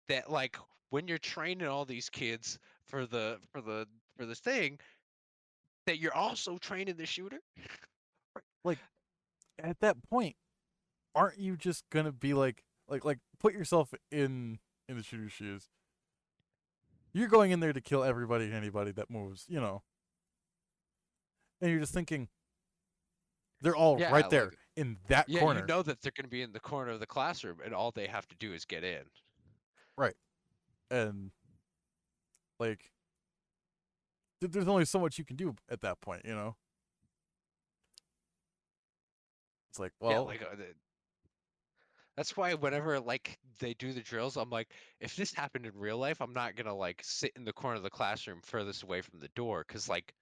that like when you're training all these kids for the thing that you're also training the shooter? Like at that point, aren't you just gonna be like put yourself in the shooter's shoes? You're going in there to kill everybody and anybody that moves. And you're just thinking they're all Yeah, right like there in that yeah, you corner. know that they're gonna be in the corner of the classroom, and all they have to do is get in. Right. And like there's only so much you can do at that point. It's like, Yeah, well, like that's why whenever like they do the drills, I'm like, if this happened in real life, I'm not gonna like sit in the corner of the classroom furthest away from the door, because like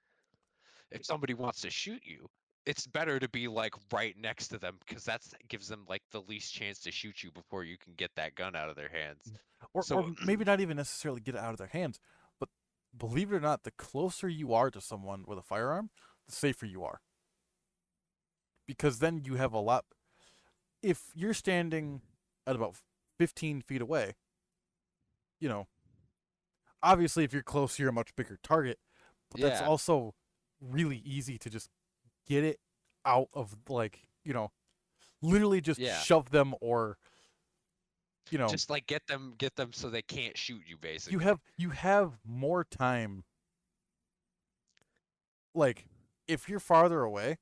if somebody wants to shoot you, it's better to be like right next to them because that gives them like the least chance to shoot you before you can get that gun out of their hands. or So maybe not even necessarily get it out of their hands, but believe it or not, the closer you are to someone with a firearm, the safer you are. Because then you have a lot. If you're standing at about 15 feet away, you know, obviously if you're close, you're a much bigger target, but that's yeah, also really easy to just get it out of like, literally just yeah, shove them or you know, Just like get them so they can't shoot you you basically. have more time. Like, if you're farther away,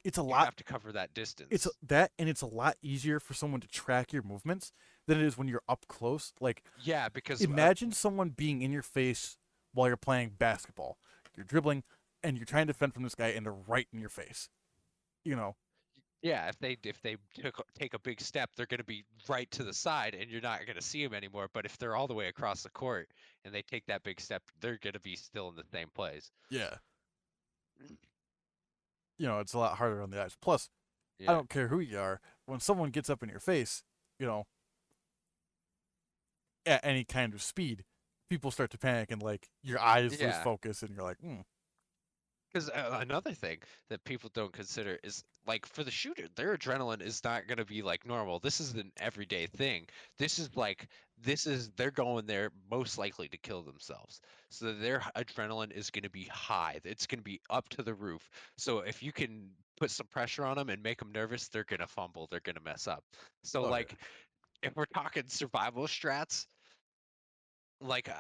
it's a You lot. have to cover that It's distance. that, and it's a lot easier for someone to track your movements than it is when you're up close. Like, Yeah, because imagine someone being in your face while you're playing basketball. You're dribbling, and you're trying to defend from this guy, and they're right in your face. You know, yeah, if they take a big step, they're going to be right to the side, and you're not going to see them anymore. But if they're all the way across the court and they take that big step, they're going to be still in the same place. yeah, it's a lot harder on the eyes. Plus, I Yeah, don't care who you are. When someone gets up in your face, you know, at any kind of speed, people start to panic, and like your eyes lose yeah. focus, and you're like, hmm. Because another thing that people don't consider is like for the shooter, their adrenaline is not going to be like normal. This is an everyday thing. This is like they're going there most likely to kill themselves. So their adrenaline is going to be high. It's going to be up to the roof. So if you can put some pressure on them and make them nervous, they're going to fumble. They're going to mess up. So Oh yeah, like if we're talking survival strats, like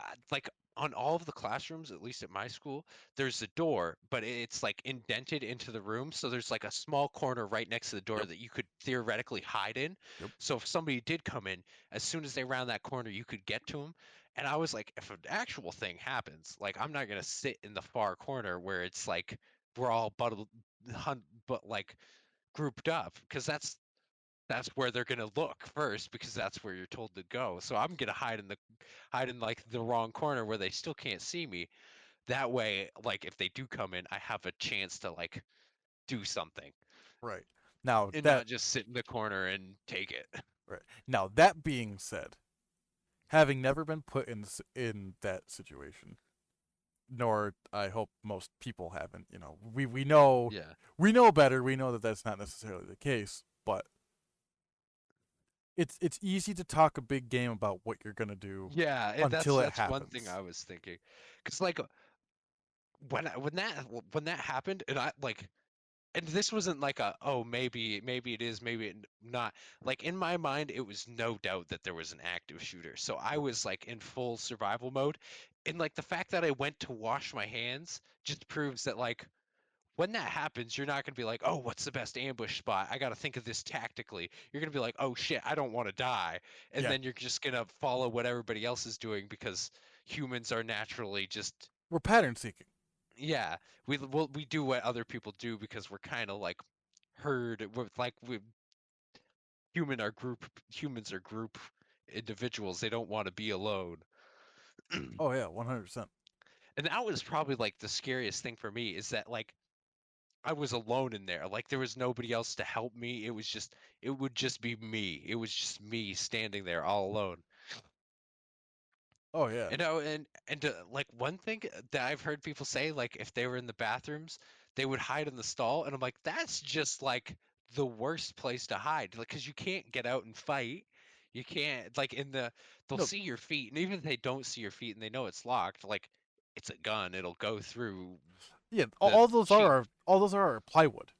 on all of the classrooms, at least at my school, there's a door, but it's like indented into the room, so there's like a small corner right next to the door yep, that you could theoretically hide in. yep, So if somebody did come in, as soon as they round that corner, you could get to them. And I was like, if an actual thing happens, like I'm not gonna sit in the far corner where it's like we're all but like grouped up, because that's where they're gonna look first, because that's where you're told to go. So I'm gonna hide in like the wrong corner where they still can't see me. That way, like if they do come in, I have a chance to like do something right. Now and that not just sit in the corner and take it. right now that being said, having never been put in that situation, nor I hope most people haven't. We know Yeah. we know better. We know that that's not necessarily the case, but it's easy to talk a big game about what you're gonna do Yeah, and until it that's one thing happens. I was thinking. Cuz like when that happened, and I like, and this wasn't like a, oh, maybe it is, maybe not. Like in my mind, it was no doubt that there was an active shooter. So I was like in full survival mode. And like the fact that I went to wash my hands just proves that like when that happens, you're not going to be like, oh, what's the best ambush spot? I got to think of this tactically. You're going to be like, oh shit, I don't want to die. And Yeah, then you're just going to follow what everybody else is doing, because humans are naturally just, we're pattern seeking. yeah, we do what other people do because we're kind of like herd. We're like we humans are group individuals. They don't want to be alone. Oh yeah, 100%. And that was probably like the scariest thing for me, is that like I was alone in there. Like there was nobody else to help me. It would just be me. It was just me standing there all alone. Oh yeah. You know, and like one thing that I've heard people say, like if they were in the bathrooms, they would hide in the stall, and I'm like, that's just like the worst place to hide, like because you can't get out and fight. You can't like they'll No, see your feet, and even if they don't see your feet and they know it's locked, like it's a gun, it'll go through yeah. the sheet. All those are plywood.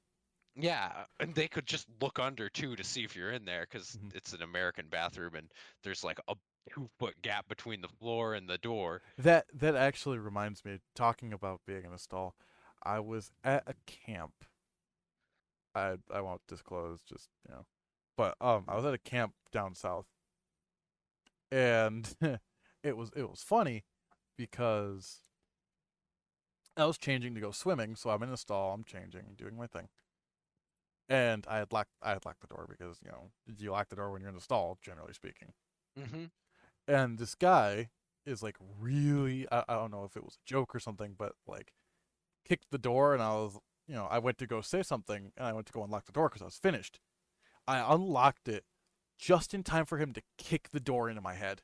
Yeah, and they could just look under too to see if you're in there, because Mhm. it's an American bathroom and there's like a 2 foot gap between the floor and the door. That actually reminds me. Talking about being in a stall, I was at a camp. I won't disclose, just but I was at a camp down south, and it was funny because I was changing to go swimming, so I'm in a stall, I'm changing, doing my thing, and I had locked the door because you lock the door when you're in the stall, generally speaking. Hmm. And this guy is like really, I don't know if it was a joke or something, but like kicked the door, and I went to go say something, and I went to go unlock the door because I was finished. I unlocked it just in time for him to kick the door into my head.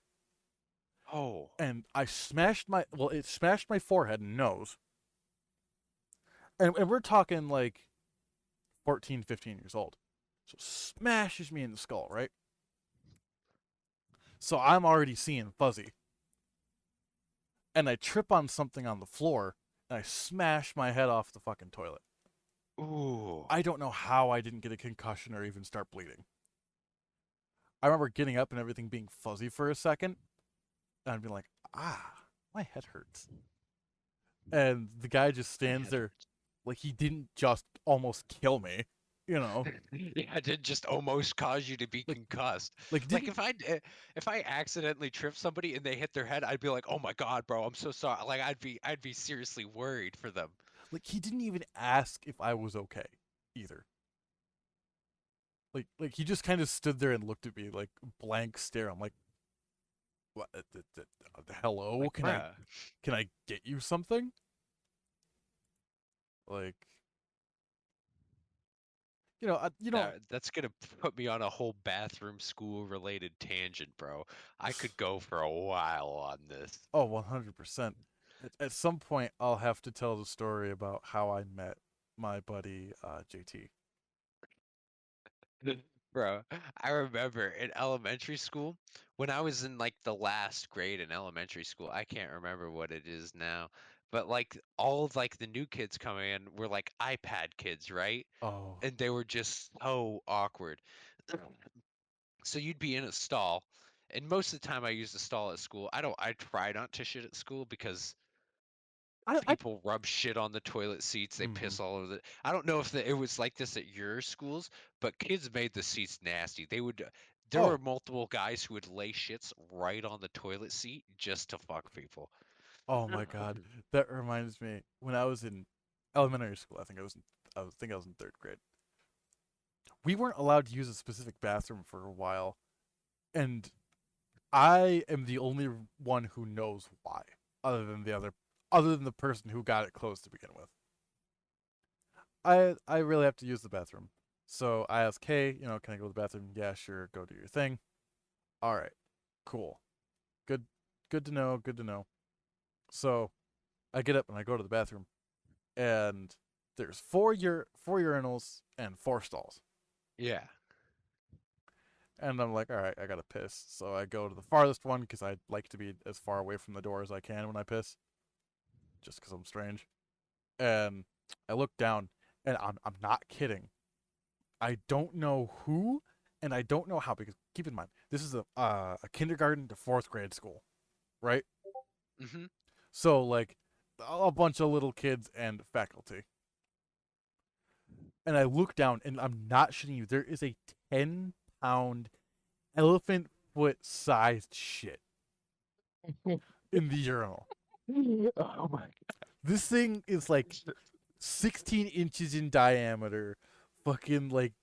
Oh, And it smashed my forehead and nose. And we're talking like 14, 15 years old. So smashes me in the skull, right? So I'm already seeing fuzzy. And I trip on something on the floor, and I smash my head off the fucking toilet. ooh, I don't know how I didn't get a concussion or even start bleeding. I remember getting up and everything being fuzzy for a second, and I'd be like, my head hurts. And the guy just My stands head there like he didn't just almost kill me, you know? hurts. Yeah, it did just almost cause you to be Like concussed. Like didn't if I accidentally trip somebody and they hit their head, I'd be like, "Oh my God, bro, I'm so sorry." Like I'd be seriously worried for them. he didn't even ask if I was okay either. Like he just kind of stood there and looked at me like blank stare. I'm like, what? Hello? Like, bruh, Can I get you something? Like that's gonna put me on a whole bathroom school related tangent, bro. I could go for a while on this. oh 100%. At some point, I'll have to tell the story about how I met my buddy JT. Bro, I remember in elementary school, when I was in like the last grade in elementary school, I can't remember what it is now, but like all of like the new kids coming in were like iPad kids, right? Oh, And they were just so awkward. So you'd be in a stall, and most of the time I use the stall at school. I try not to shit at school because I people rub shit on the toilet seats. They mm-hmm. piss all over the. I don't know if it was like this at your schools, but kids made the seats nasty. They would. There were Oh, multiple guys who would lay shits right on the toilet seat just to fuck people. oh my God, that reminds me. When I was in elementary school, I was in third grade. We weren't allowed to use a specific bathroom for a while, and I am the only one who knows why, other than the person who got it closed to begin with. I really have to use the bathroom, so I ask, hey, can I go to the bathroom? Yeah, sure, go do your thing. All right, cool, good, good to know, good to know. So I get up and I go to the bathroom, and there's four urinals and four stalls. Yeah. And I'm like, all right, I gotta piss. So I go to the farthest one because I like to be as far away from the door as I can when I piss, just because I'm strange. And I look down, and I'm not kidding. I don't know who, and I don't know how, because keep in mind this is a kindergarten to fourth grade school, right? Hmm. So like a bunch of little kids and faculty. And I look down, and I'm not shitting you. There is a 10-pound elephant foot sized shit in the urinal. Oh my This thing is like 16 inches in diameter, fucking like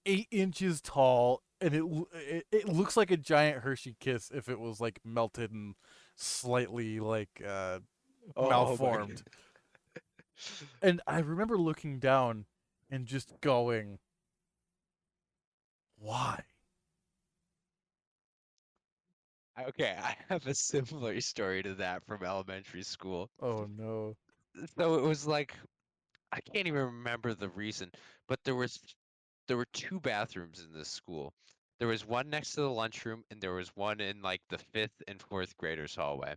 8 inches tall, and it looks like a giant Hershey Kiss if it was like melted and slightly like Oh my God. malformed. And I remember looking down and just going, "Why?" Okay, I have a similar story to that from elementary school. Oh no. So it was like I can't even remember the reason, but there were two bathrooms in this school. There was one next to the lunchroom, and there was one in like the fifth and fourth graders hallway.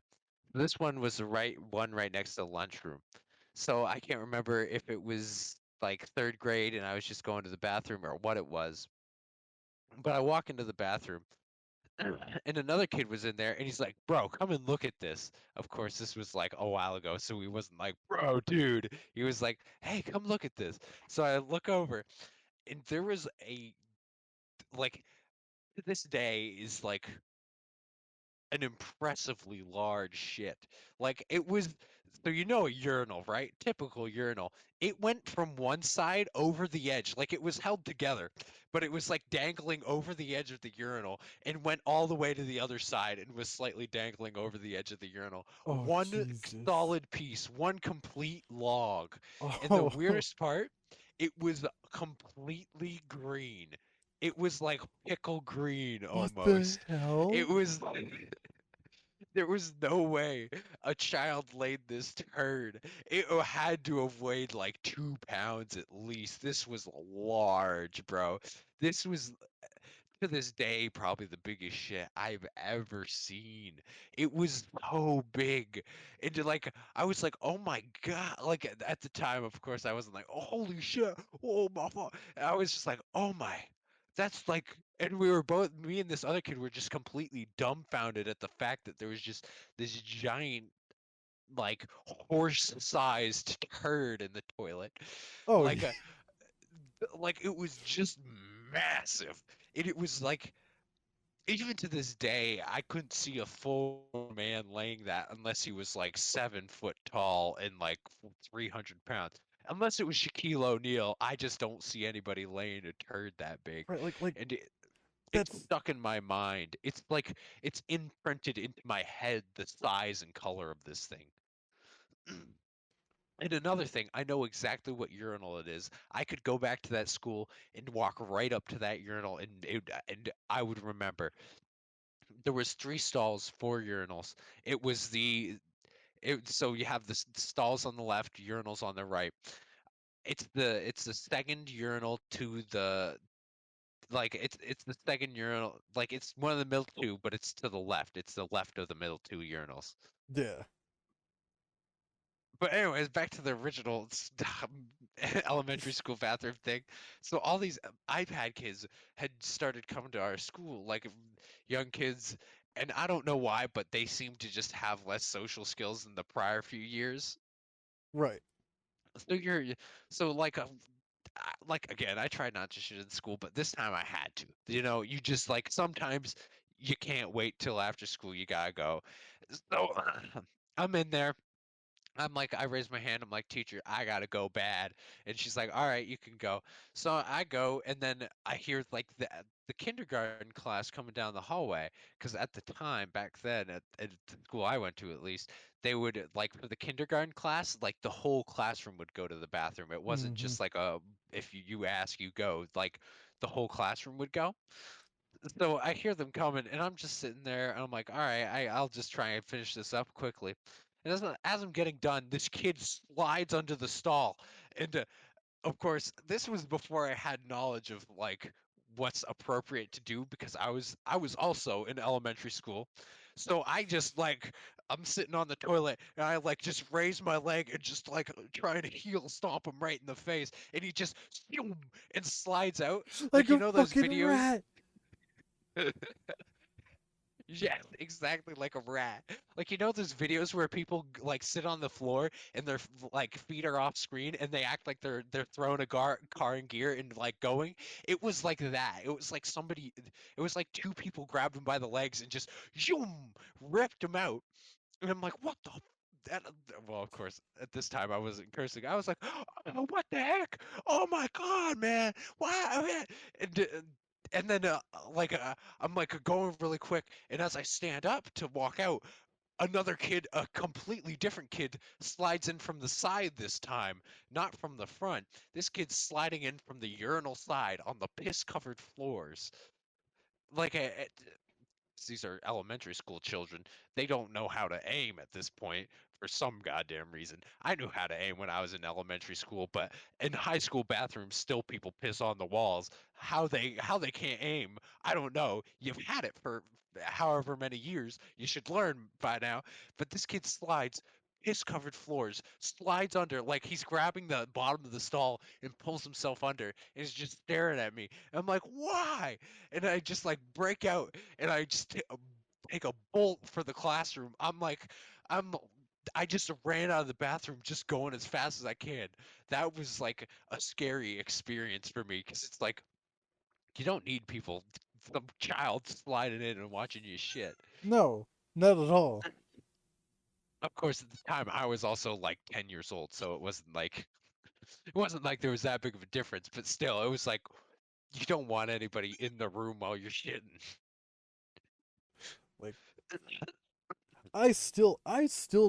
This one was the right next to the lunchroom. So I can't remember if it was like third grade and I was just going to the bathroom or what it was. But I walk into the bathroom and another kid was in there and he's like, "Bro, come and look at this." Of course, this was like a while ago, so he wasn't like, "Bro, dude." He was like, "Hey, come look at this." So I look over and there was a like to this day is like an impressively large shit. Like it was so you know a urinal, right? Typical urinal. It went from one side over the edge, like it was held together, but it was like dangling over the edge of the urinal and went all the way to the other side and was slightly dangling over the edge of the urinal. Oh One Jesus. solid piece, one complete log. And the Oh, weirdest part, it was completely green. It was like pickle green what the almost. It hell? was there was no way a child laid this turd. It had to have weighed like 2 pounds at least. This was large, bro. This was to this day probably the biggest shit I've ever seen. It was so big. Like I was like, oh my God. Like at the time, of course, I wasn't like, oh, holy shit. Oh my fuck. I was just like, oh my. That's like, and we were both, me and this other kid were just completely dumbfounded at the fact that there was just this giant, like, horse-sized turd in the toilet. Oh, Like a, like it was just massive. It was like, even to this day, I couldn't see a full man laying that unless he was like 7 foot tall and like 300 pounds. Unless it was Shaquille O'Neal, I just don't see anybody laying a turd that big. right, like And it's that's stuck in my mind. It's like it's imprinted into my head the size and color of this thing. And another thing, I know exactly what urinal it is. I could go back to that school and walk right up to that urinal, and I would remember. There was 3 stalls, 4 urinals. It was so you have the stalls on the left, urinals on the right. It's the second urinal to the, like, it's the second urinal, like it's one of the middle two, but it's to the left. It's the left of the middle 2 urinals. yeah, But anyways, back to the original elementary school bathroom thing. So all these iPad kids had started coming to our school, like young kids, and I don't know why, but they seemed to just have less social skills than the prior few years. right. So so like again, I tried not to shit in school, but this time I had to. You know, you just like sometimes you can't wait till after school. You gotta go. So I'm in there. I'm like, I raise my hand. I'm like, teacher, I gotta go bad. And she's like, all right, you can go. So I go, and then I hear like the kindergarten class coming down the hallway. Because at the time, back then, at the school I went to at least, they would like for the kindergarten class, like the whole classroom would go to the bathroom. It wasn't Hmm. just like a if you ask, you go. Like the whole classroom would go. So I hear them coming, and I'm just sitting there, and I'm like, all right, I'll just try and finish this up quickly. And as I'm getting done, this kid slides under the stall. And of course, this was before I had knowledge of like what's appropriate to do because I was also in elementary school. So I just like I'm sitting on the toilet and I like just raise my leg and just like trying to heel stomp him right in the face, and he just zoom, and slides out. Like Like, you a know those fucking videos. rat. Yeah, exactly like a rat. Like, you know those videos where people like sit on the floor and their like feet are off screen and they act like they're throwing a car in gear and like going. It was like that. It was like somebody. It was like two people grabbed him by the legs and just zoom, ripped him out. And I'm like, what the? That, well, of course, at this time I wasn't cursing. I was like, oh, what the heck? Oh my God, man! Why, man? And, uh, and then, like, I'm like going really quick, and as I stand up to walk out, another kid, a completely different kid, slides in from the side this time, not from the front. This kid's sliding in from the urinal side on the piss-covered floors. Like, these are elementary school children. They don't know how to aim at this point for some goddamn reason. I knew how to aim when I was in elementary school, but in high school bathrooms, still people piss on the walls. How they can't aim, I don't know. You've had it for however many years. You should learn by now. But this kid slides. Piss covered floors, slides under like he's grabbing the bottom of the stall and pulls himself under and is just staring at me. I'm like, why? And I just like break out and I just take a bolt for the classroom. I'm I just ran out of the bathroom just going as fast as I can. That was like a scary experience for me because it's like you don't need people, some child sliding in and watching you shit. No, not at all. Of course, at the time I was also like 10 years old, so it wasn't like there was that big of a difference. But still, it was like you don't want anybody in the room while you're shitting. Like I still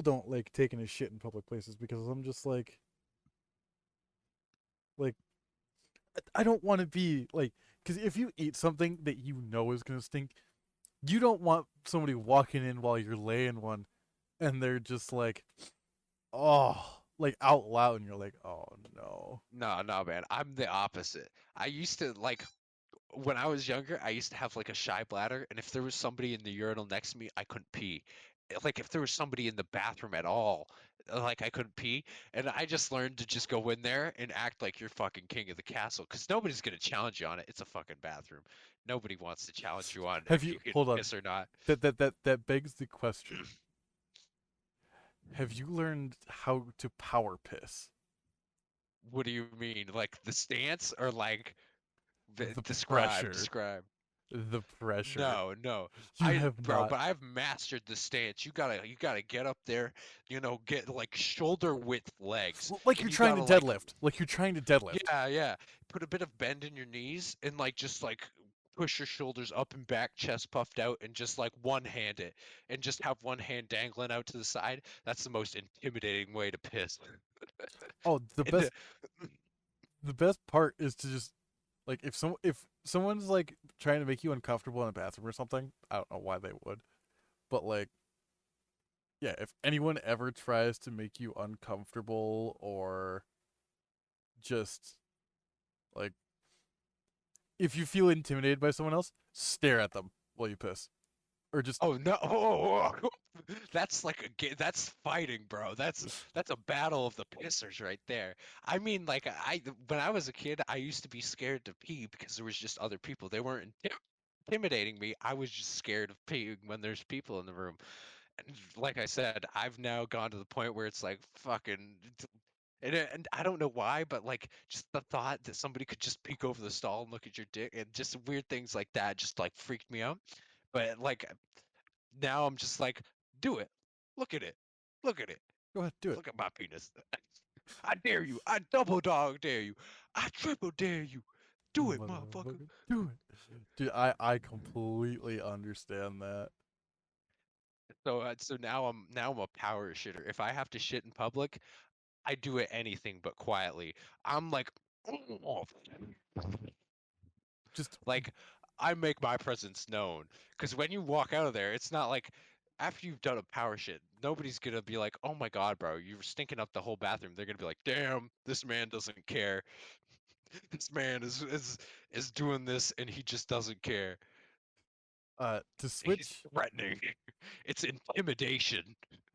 don't like taking a shit in public places because I'm just like I don't want to be like because if you eat something that you know is gonna stink, you don't want somebody walking in while you're laying one and they're just like, oh, like out loud, and you're like, oh no. No, no, man. I'm the opposite. I used to like when I was younger, I used to have like a shy bladder, and if there was somebody in the urinal next to me, I couldn't pee. like if there was somebody in the bathroom at all, like I couldn't pee, and I just learned to just go in there and act like you're fucking king of the castle, because nobody's gonna challenge you on it. It's a fucking bathroom. Nobody wants to challenge you on Have if you you can hold on? piss or not. That begs the question. Have you learned how to power piss? What do you mean? Like the stance or like The describe, pressure. describe. The pressure. No, no. You have Bro, not. but I've mastered the stance. You gotta get up there, get like shoulder width legs, Like and you're you trying to gotta like, deadlift. Like you're trying to deadlift. yeah, yeah. Put a bit of bend in your knees and like just like push your shoulders up and back, chest puffed out, and just like one hand it, and just have one hand dangling out to the side. That's the most intimidating way to piss. Oh, And the best part is to just like if someone's like trying to make you uncomfortable in a bathroom or something, I don't know why they would, but like yeah, if anyone ever tries to make you uncomfortable or just like if you feel intimidated by someone else, stare at them while you piss or just oh no, oh, that's like that's fighting, bro. That's a battle of the pissers right there. I mean, like when I was a kid, I used to be scared to pee because there was just other people. They weren't intimidating me. I was just scared of peeing when there's people in the room. And like I said, I've now gone to the point where it's like fucking. And I don't know why, but like just the thought that somebody could just peek over the stall and look at your dick and just weird things like that just like freaked me out. But like now I'm just like, do it. Look at it. Look at it. go ahead, do it. Look at my penis. I dare you. I double dog dare you. I triple dare you. Do it, motherfucker. Motherfucker, do it. Dude, I completely understand that. So now I'm a power shitter. If I have to shit in public, I do it anything but quietly. I'm like, Just like I make my presence known. Because when you walk out of there, it's not like after you've done a power shit, nobody's gonna be like, "Oh my God, bro, you're stinking up the whole bathroom." They're gonna be like, "Damn, this man doesn't care. This man is doing this and he just doesn't care. to He's switch threatening. It's intimidation."